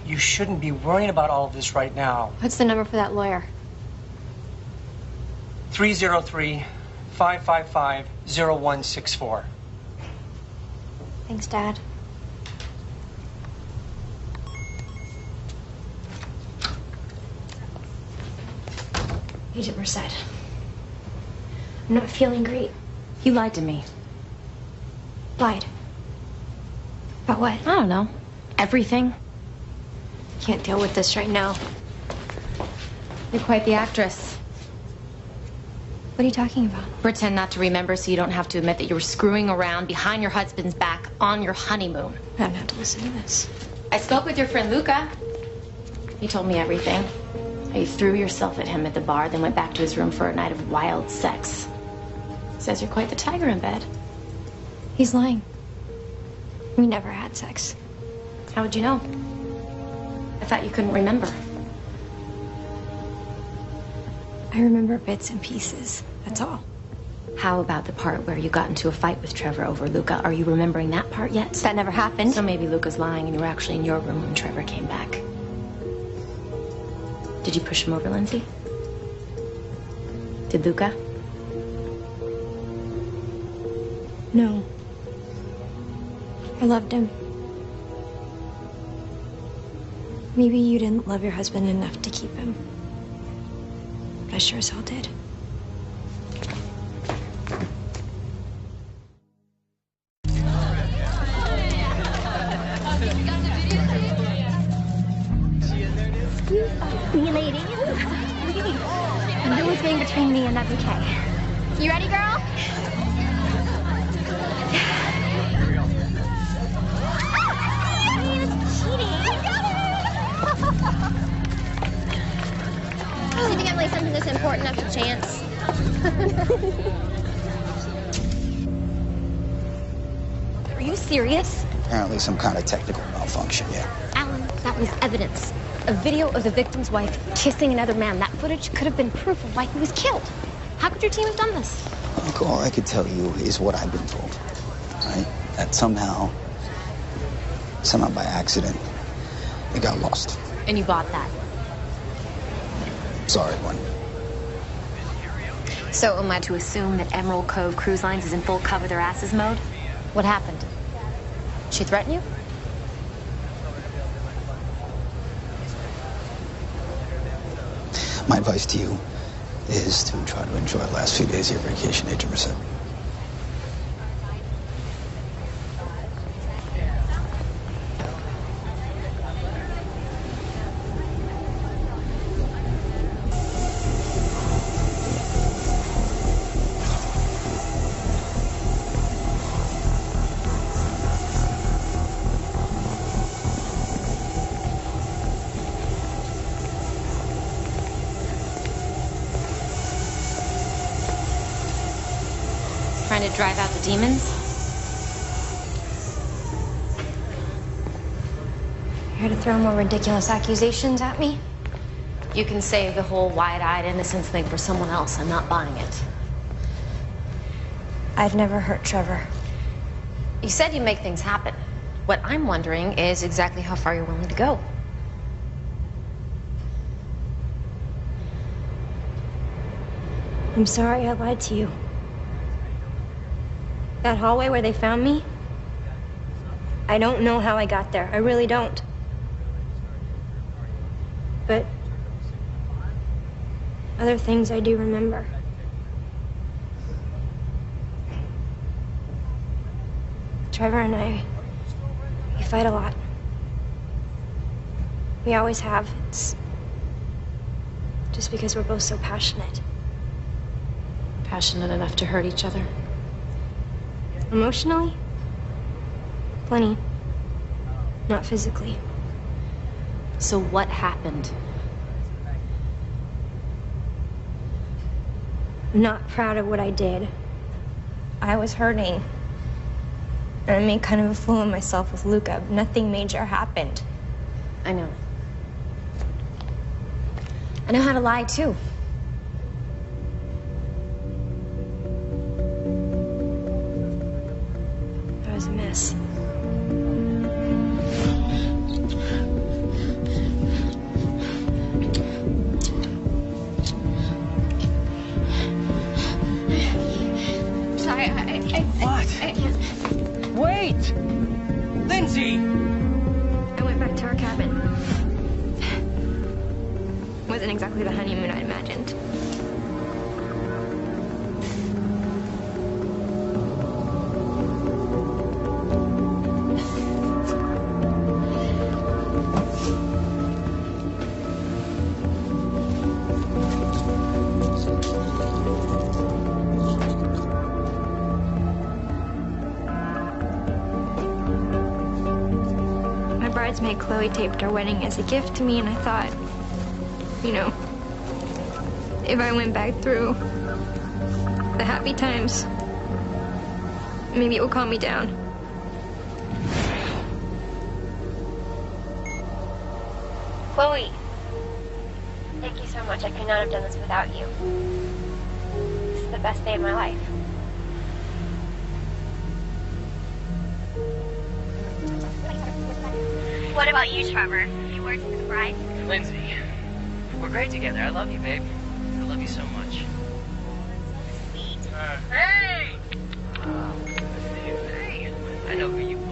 You shouldn't be worrying about all of this right now. What's the number for that lawyer? 303-555-0164. Thanks, Dad. Agent Merced. I'm not feeling great. You lied to me. Lied. About what? I don't know. Everything. Can't deal with this right now. You're quite the actress. What are you talking about? Pretend not to remember so you don't have to admit that you were screwing around behind your husband's back on your honeymoon. I don't have to listen to this. I spoke with your friend Luca. He told me everything. How you threw yourself at him at the bar, then went back to his room for a night of wild sex. Says you're quite the tiger in bed. He's lying. We never had sex. How would you know? I thought you couldn't remember. I remember bits and pieces. That's all. How about the part where you got into a fight with Trevor over Luca? Are you remembering that part yet? That never happened. So maybe Luca's lying and you were actually in your room when Trevor came back. Did you push him over, Lindsay? Did Luca? No. I loved him. Maybe you didn't love your husband enough to keep him. But I sure as hell did. Me, ladies. The door's getting between me and that bouquet. You ready, girl? Do you think I'd lay something this important up to chance? Are you serious? Apparently some kind of technical malfunction, yeah. Alan, that was evidence. A video of the victim's wife kissing another man. That footage could have been proof of why he was killed. How could your team have done this? Look, all I could tell you is what I've been told, right? That somehow by accident, it got lost. And you bought that? Sorry, one. So am I to assume that Emerald Cove Cruise Lines is in full cover their asses mode? What happened? She threatened you? My advice to you is to try to enjoy the last few days of your vacation, Agent Merced. Trying to drive out the demons? Here to throw more ridiculous accusations at me? You can save the whole wide-eyed innocence thing for someone else. I'm not buying it. I've never hurt Trevor. You said you make things happen. What I'm wondering is exactly how far you're willing to go. I'm sorry I lied to you. That hallway where they found me, I don't know how I got there. I really don't. But other things I do remember. Trevor and I, we fight a lot. We always have. It's just because we're both so passionate. Passionate enough to hurt each other? Emotionally? Plenty. Not physically. So what happened? I'm not proud of what I did. I was hurting. And I made kind of a fool of myself with Luca. Nothing major happened. I know. I know how to lie, too. I was a mess. Sorry, What? Wait! Lindsay! I went back to our cabin. Wasn't exactly the honeymoon I imagined. bridesmaid Chloe taped our wedding as a gift to me, and I thought, you know, if I went back through the happy times, maybe it would calm me down. Chloe, thank you so much. I could not have done this without you. This is the best day of my life. What about you, Trevor? You worked with the bride? Lindsay, we're great together. I love you, babe. I love you so much. Sweet. Hey! Hey! I know who you are.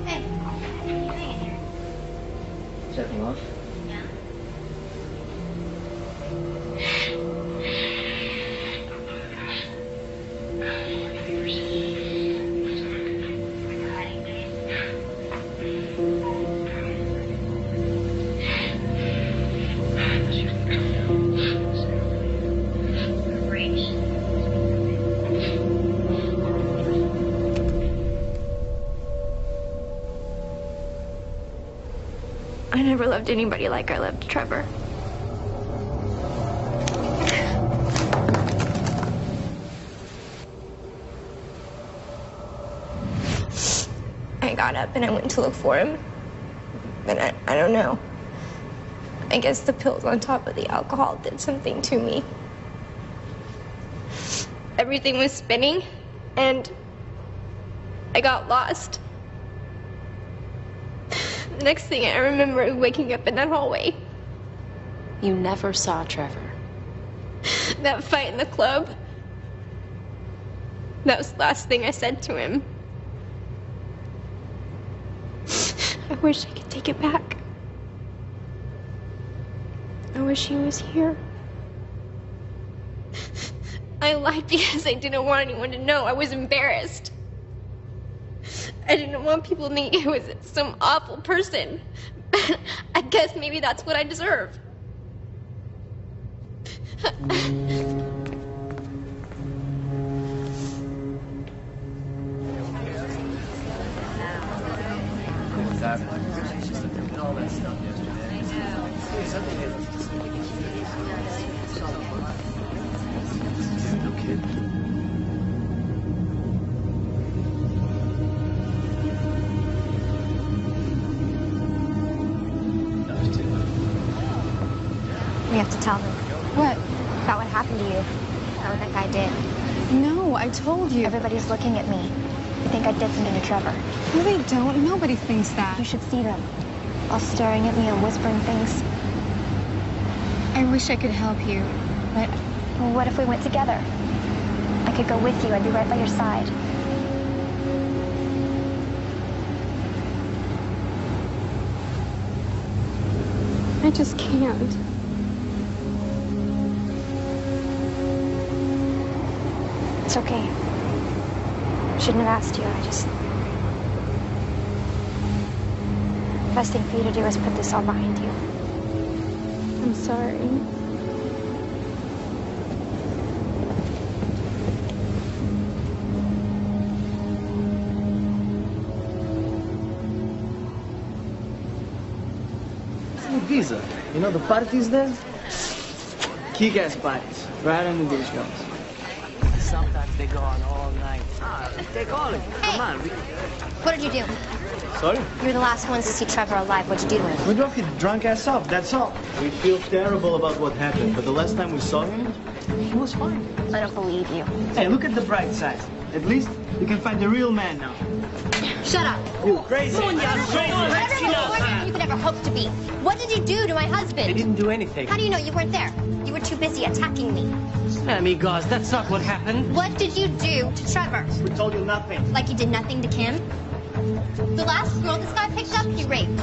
Hey. Setting off? Yeah. I never loved anybody like I loved Trevor. I got up and I went to look for him. And I don't know. I guess the pills on top of the alcohol did something to me. Everything was spinning, and I got lost. The next thing I remember is waking up in that hallway. You never saw Trevor. That fight in the club. That was the last thing I said to him. I wish I could take it back. I wish he was here. I lied because I didn't want anyone to know. I was embarrassed. I didn't want people to think I was some awful person. I guess maybe that's what I deserve. We have to tell them. What? About what happened to you. About what that guy did. No, I told you. Everybody's looking at me. They think I did something to Trevor. No, they don't. Nobody thinks that. You should see them. All staring at me and whispering things. I wish I could help you, but... Well, what if we went together? I could go with you. I'd be right by your side. I just can't. It's okay. Shouldn't have asked you. The best thing for you to do is put this all behind you. I'm sorry. Visa, you know the parties there? Kick-ass parties, right on the beach goes. Sometimes they go on all night. Take all of it. Come on. What did you do? Sorry? You were the last ones to see Trevor alive. What'd you do to him? We drove his drunk ass off, that's all. We feel terrible about what happened, but the last time we saw him, he was fine. I don't believe you. Hey, look at the bright side. At least you can find the real man now. Shut up. You crazy. Whatever more than you could ever hope to be. What did you do to my husband? I didn't do anything. How do you know you weren't there? You were too busy attacking me. Amigos, that's not what happened. What did you do to Trevor? We told you nothing. Like you did nothing to Kim? The last girl this guy picked up, he raped.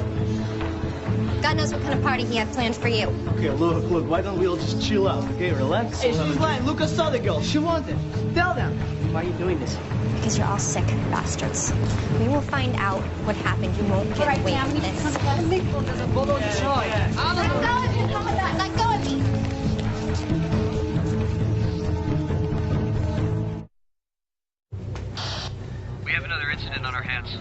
God knows what kind of party he had planned for you. Okay, look, why don't we all just chill out, okay? Relax. Hey, she's lying. Lucas saw the girl. She wanted. Tell them. Why are you doing this? Because you're all sick bastards. We will find out what happened. You won't get away from this. Let go of me. Let go of me. We have another incident on our hands.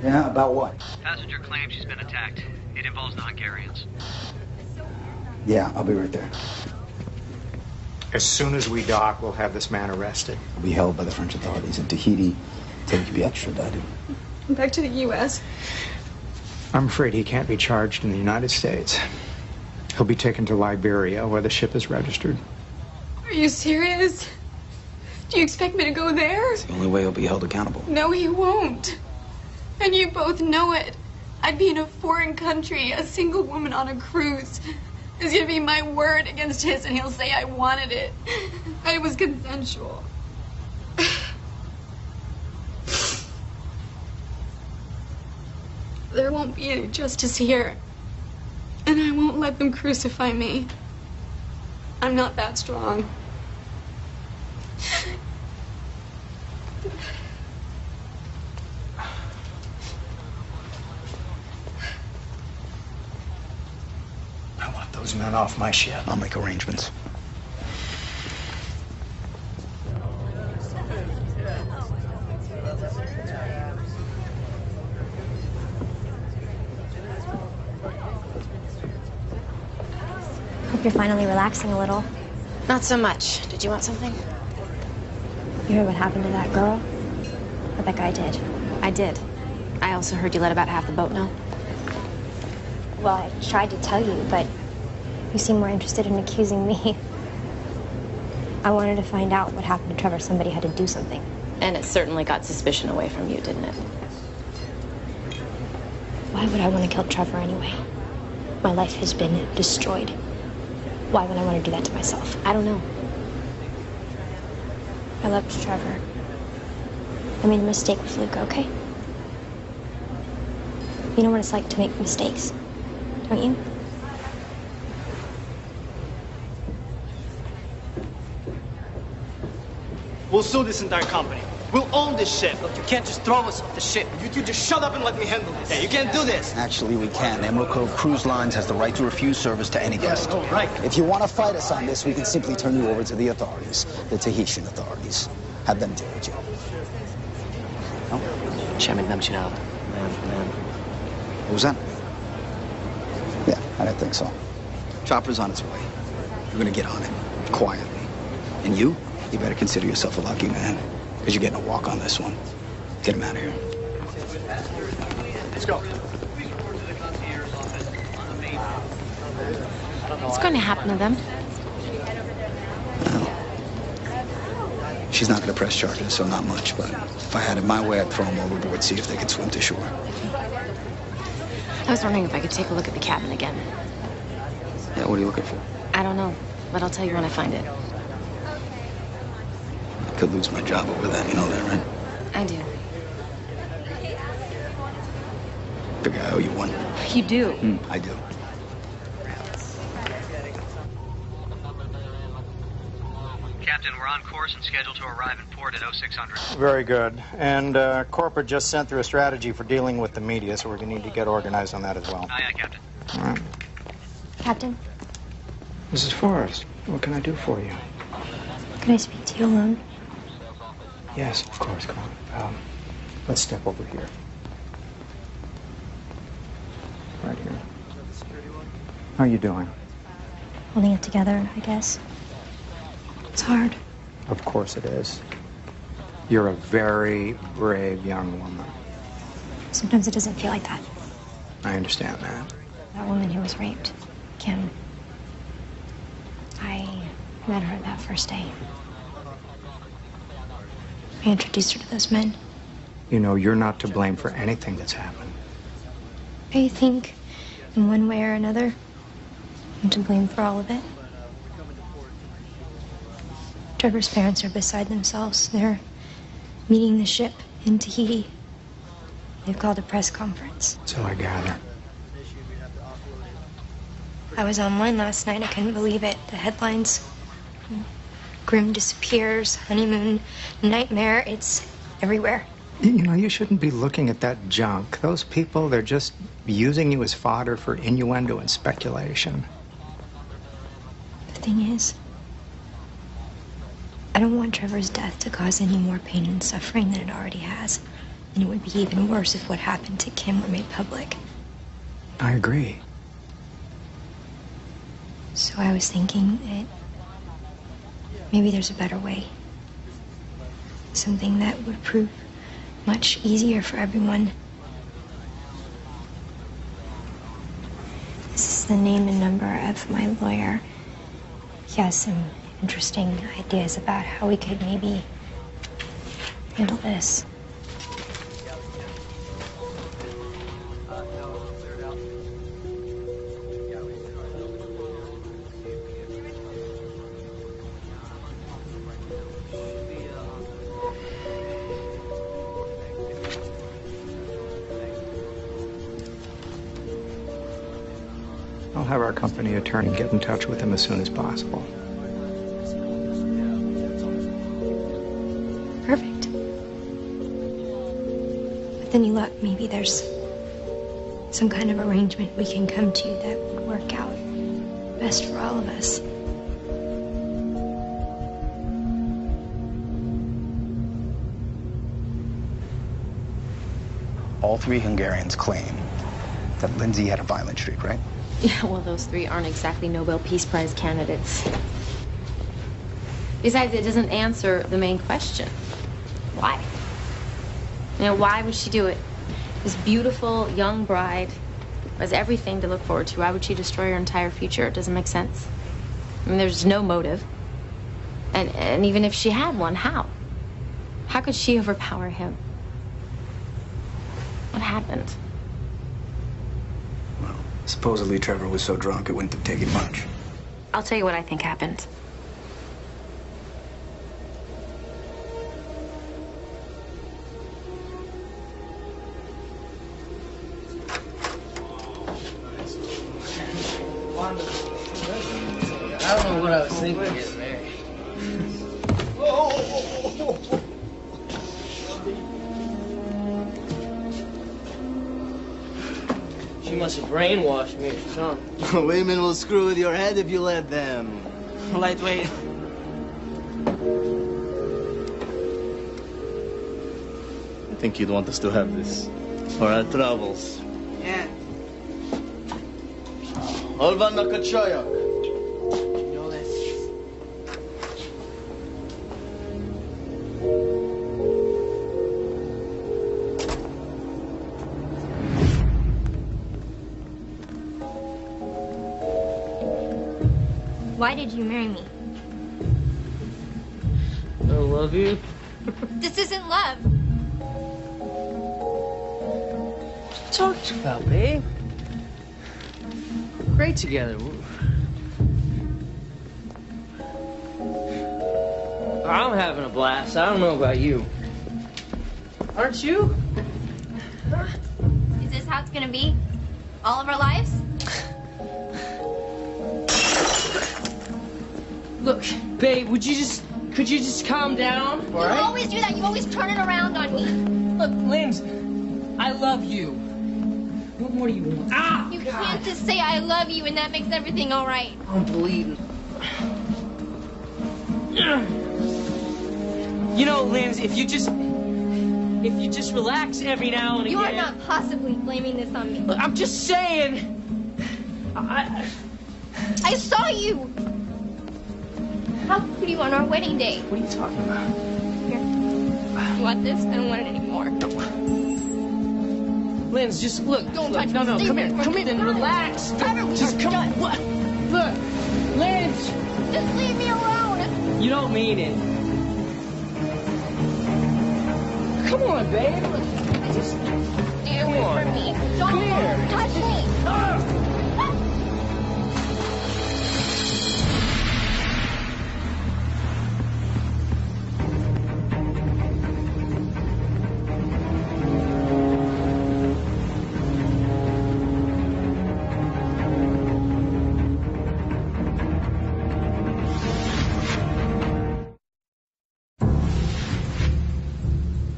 Yeah, about what? Passenger claims she's been attacked. It involves the Hungarians. Yeah, I'll be right there. As soon as we dock, we'll have this man arrested. He'll be held by the French authorities in Tahiti until he can be extradited. Back to the U.S. I'm afraid he can't be charged in the United States. He'll be taken to Liberia, where the ship is registered. Are you serious? Do you expect me to go there? It's the only way he'll be held accountable. No, he won't. And you both know it. I'd be in a foreign country, a single woman on a cruise. It's gonna be my word against his, and he'll say I wanted it. And it was consensual. There won't be any justice here. And I won't let them crucify me. I'm not that strong. I want those men off my ship. I'll make arrangements. Hope you're finally relaxing a little. Not so much. Did you want something? You heard what happened to that girl? What that guy did? I did. I also heard you let about half the boat know. Well, I tried to tell you, but you seem more interested in accusing me. I wanted to find out what happened to Trevor. Somebody had to do something. And it certainly got suspicion away from you, didn't it? Why would I want to kill Trevor anyway? My life has been destroyed. Why would I want to do that to myself? I don't know. I loved Trevor. I made a mistake with Luca, okay? You know what it's like to make mistakes, don't you? We'll sue this entire company. We'll own this ship. Look, you can't just throw us off the ship. You two just shut up and let me handle this. Yeah, you can't do this. Actually, we can. Emerald Cove Cruise Lines has the right to refuse service to any Yes, guest. oh, right. If you want to fight us on this, we can simply turn you over to the authorities, the Tahitian authorities. Have them deal with you. No? Siya man. What was that? Yeah, I didn't think so. Chopper's on its way. You're gonna get on it, quietly. And you better consider yourself a lucky man, because you're getting a walk on this one. Get him out of here. Let's go. What's going to happen to them? She's not gonna press charges, so not much, but if I had it my way, I'd throw them overboard, see if they could swim to shore. I was wondering if I could take a look at the cabin again. Yeah, what are you looking for? I don't know, but I'll tell you when I find it. I could lose my job over that, you know that, right? I do. Figure I owe you one. You do? I do. Captain, we're on course and scheduled to arrive in port at 0600. Very good. And corporate just sent through a strategy for dealing with the media, so we're going to need to get organized on that as well. Aye, aye, Captain. All right. Captain, Mrs. Forrest, what can I do for you? can I speak to you alone? Yes, of course. Come on. Let's step over here. Right here. How are you doing? Holding it together, I guess. It's hard. Of course it is. You're a very brave young woman. Sometimes it doesn't feel like that. I understand that. That woman who was raped, Kim. I met her that first day. I introduced her to those men. You know, you're not to blame for anything that's happened. I think, in one way or another, I'm to blame for all of it. Trevor's parents are beside themselves. They're meeting the ship in Tahiti. They've called a press conference. So I gather. I was online last night. I couldn't believe it. The headlines. Grim disappears, honeymoon, nightmare. It's everywhere. You know, you shouldn't be looking at that junk. Those people, they're just using you as fodder for innuendo and speculation. The thing is, I don't want Trevor's death to cause any more pain and suffering than it already has. And it would be even worse if what happened to Kim were made public. I agree. So I was thinking that maybe there's a better way. Something that would prove much easier for everyone. This is the name and number of my lawyer. He has some interesting ideas about how we could maybe handle this. I'll have our company attorney get in touch with him as soon as possible. Perfect. With any luck, maybe there's some kind of arrangement we can come to that would work out best for all of us. All three Hungarians claim that Lindsay had a violent streak, right? Yeah, well, those three aren't exactly Nobel Peace Prize candidates. Besides, it doesn't answer the main question. Why? You know, why would she do it? This beautiful young bride has everything to look forward to. Why would she destroy her entire future? It doesn't make sense. I mean, there's no motive. And even if she had one, how? How could she overpower him? What happened? Supposedly Trevor was so drunk it wouldn't have taken much. I'll tell you what I think happened. I don't know what I was thinking getting married. She must have brainwashed me or something. Women will screw with your head if you let them. Lightweight. I think you'd want us to have this for our travels. Yeah. Hol vannak a csajok? Jó lesz. Why did you marry me? I love you. This isn't love. What you talking about, babe? We're great together. I'm having a blast. I don't know about you. Aren't you? Is this how it's gonna be? All of our lives? Look, babe, could you just calm down? You always do that. You always turn it around on me. Look, Linz, I love you. What more do you want? Ah! You can't just say I love you and that makes everything all right. I'm bleeding. You know, Linz, if you just relax every now and again. You are not possibly blaming this on me. Look, I'm just saying. I saw you. How could you on our wedding day? What are you talking about? Here. You want this? I don't want it anymore. Linz, just look. Don't look, touch no, me. no, Stay come away here. from Come me. in and relax. Trevor, we just are come done. What? Look, Linz. Just leave me alone. You don't mean it. Come on, babe. Just Stay away from me. Don't Come here. touch me.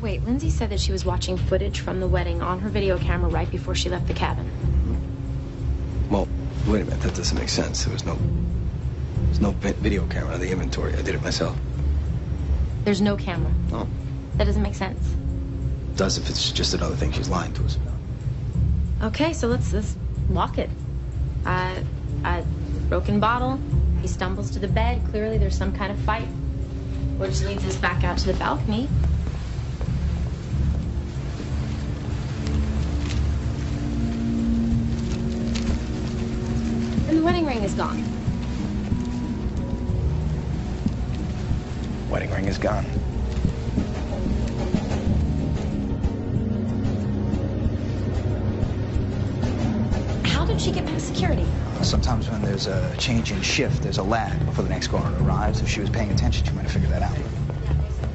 Wait, Lindsay said that she was watching footage from the wedding on her video camera right before she left the cabin. Well, wait a minute. That doesn't make sense. There's no video camera on the inventory. I did it myself. There's no camera. Oh. That doesn't make sense. does if it's just another thing she's lying to us about. Okay, so let's walk it. Broken bottle. He stumbles to the bed. Clearly there's some kind of fight. Which leads us back out to the balcony. And the wedding ring is gone. Wedding ring is gone. How did she get past security? Sometimes when there's a change in shift, there's a lag before the next caller arrives. If she was paying attention, she might have figured that out.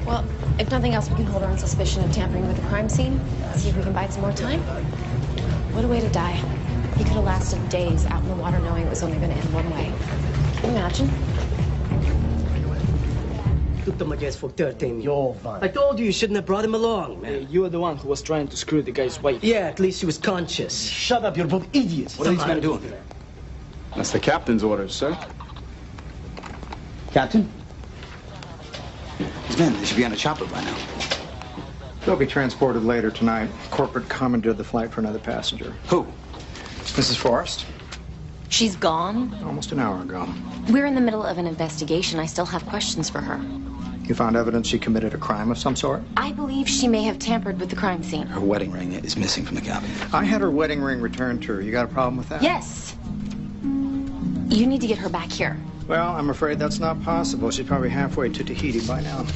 Well, if nothing else, we can hold her on suspicion of tampering with the crime scene. See if we can buy some more time. What a way to die. He could have lasted days out in the water knowing it was only going to end one way. Can you imagine? Took them against for 13. I told you shouldn't have brought him along, man. You were the one who was trying to screw the guy's wife. Yeah, at least she was conscious. Shut up, you're both idiots. What are these men doing? That's the captain's orders, sir. Captain? These men, they should be on a chopper by now. They'll be transported later tonight. Corporate commandeered the flight for another passenger. Who? Mrs. Forrest. She's gone? Almost an hour ago. We're in the middle of an investigation. I still have questions for her. You found evidence she committed a crime of some sort? I believe she may have tampered with the crime scene. Her wedding ring is missing from the cabin. I had her wedding ring returned to her. You got a problem with that? Yes. You need to get her back here. Well, I'm afraid that's not possible. She's probably halfway to Tahiti by now.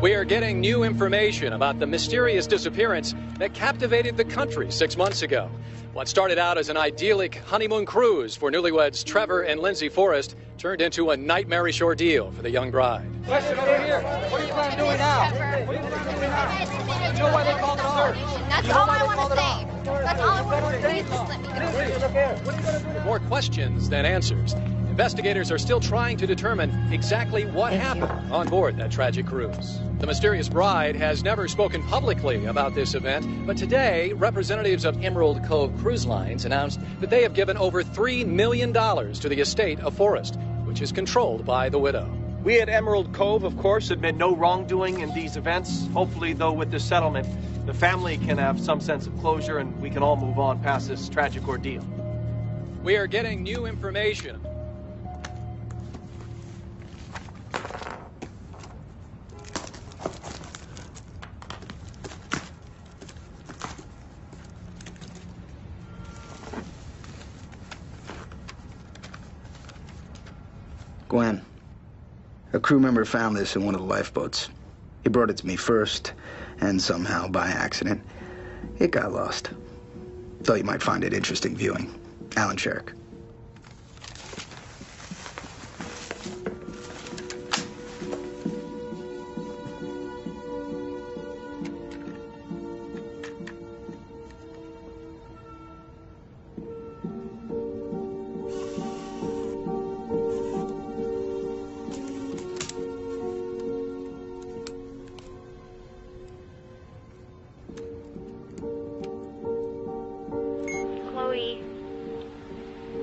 We are getting new information about the mysterious disappearance that captivated the country 6 months ago. What started out as an idyllic honeymoon cruise for newlyweds Trevor and Lindsay Forrest turned into a nightmarish ordeal for the young bride. Question over here. What are you planning on doing now? What are you planning on doing now? You know why they called the search? That's all I want to say. That's all I want to say. Please just let me go. More questions than answers. Investigators are still trying to determine exactly what happened on board that tragic cruise. The mysterious bride has never spoken publicly about this event, but today, representatives of Emerald Cove Cruise Lines announced that they have given over $3 million to the estate of Forrest, which is controlled by the widow. We at Emerald Cove, of course, admit no wrongdoing in these events. Hopefully, though, with this settlement, the family can have some sense of closure and we can all move on past this tragic ordeal. We are getting new information. Gwen, a crew member found this in one of the lifeboats. He brought it to me first, and somehow, by accident, it got lost. Thought you might find it interesting viewing. Alan Sherrick.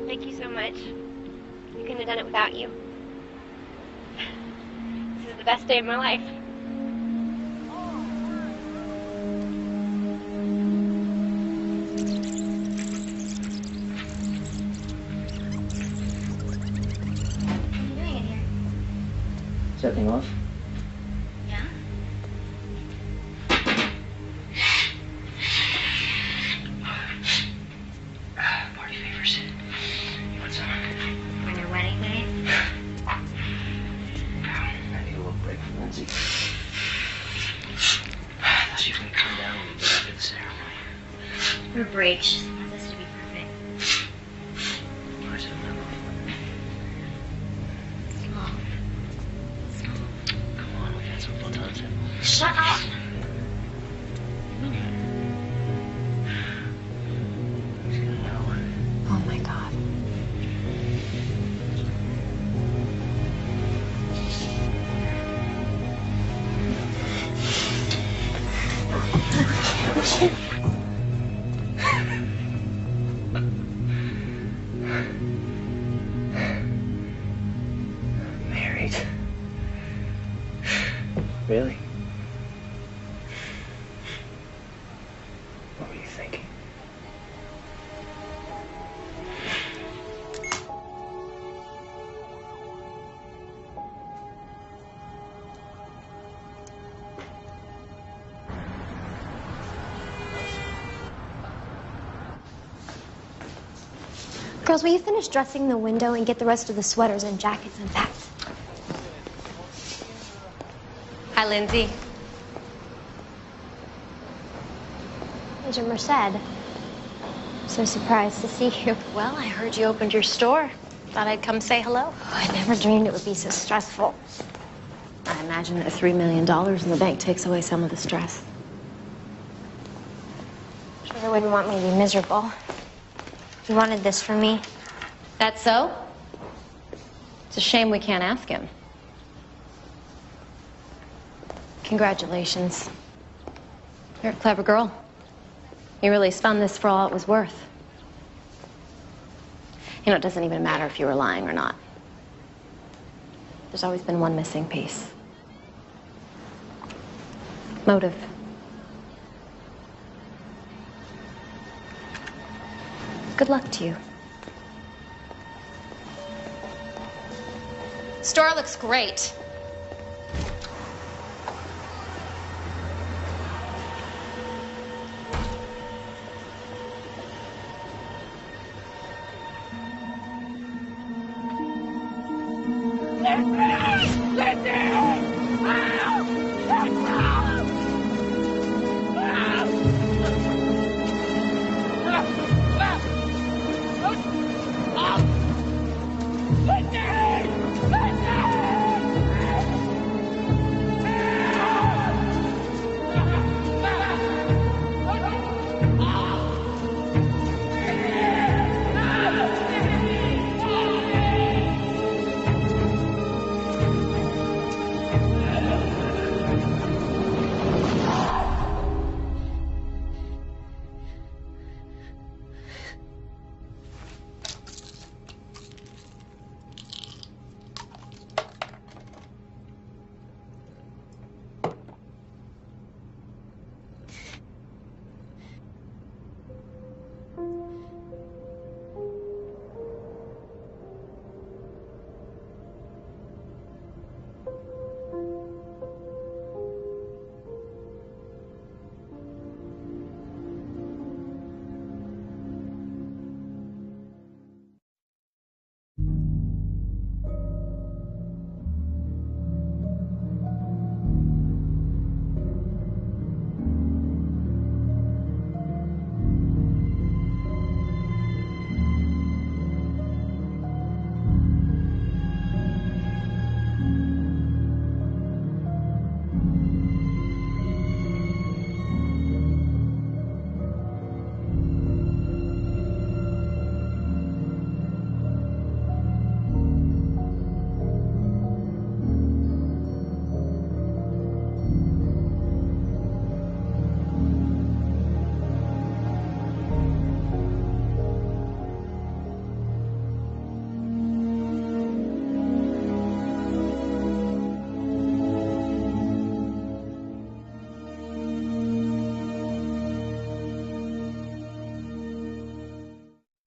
Thank you so much. I couldn't have done it without you. This is the best day of my life. Setting off. Yeah? Party favors. You want some? On your way. break. She just wants us to be perfect. Small. Come on, we got some photos. Shut up! Oh my God. Married? Really? What were you thinking? Girls, will you finish dressing the window and get the rest of the sweaters and jackets unpacked? Hi, Lindsay. Major Merced. I'm so surprised to see you. Well, I heard you opened your store. Thought I'd come say hello. Oh, I never dreamed it would be so stressful. I imagine that $3 million in the bank takes away some of the stress. Trevor wouldn't want me to be miserable. He wanted this from me. That's so? It's a shame we can't ask him. Congratulations. You're a clever girl. You really spun this for all it was worth. You know, it doesn't even matter if you were lying or not. There's always been one missing piece. Motive. Good luck to you. Store looks great.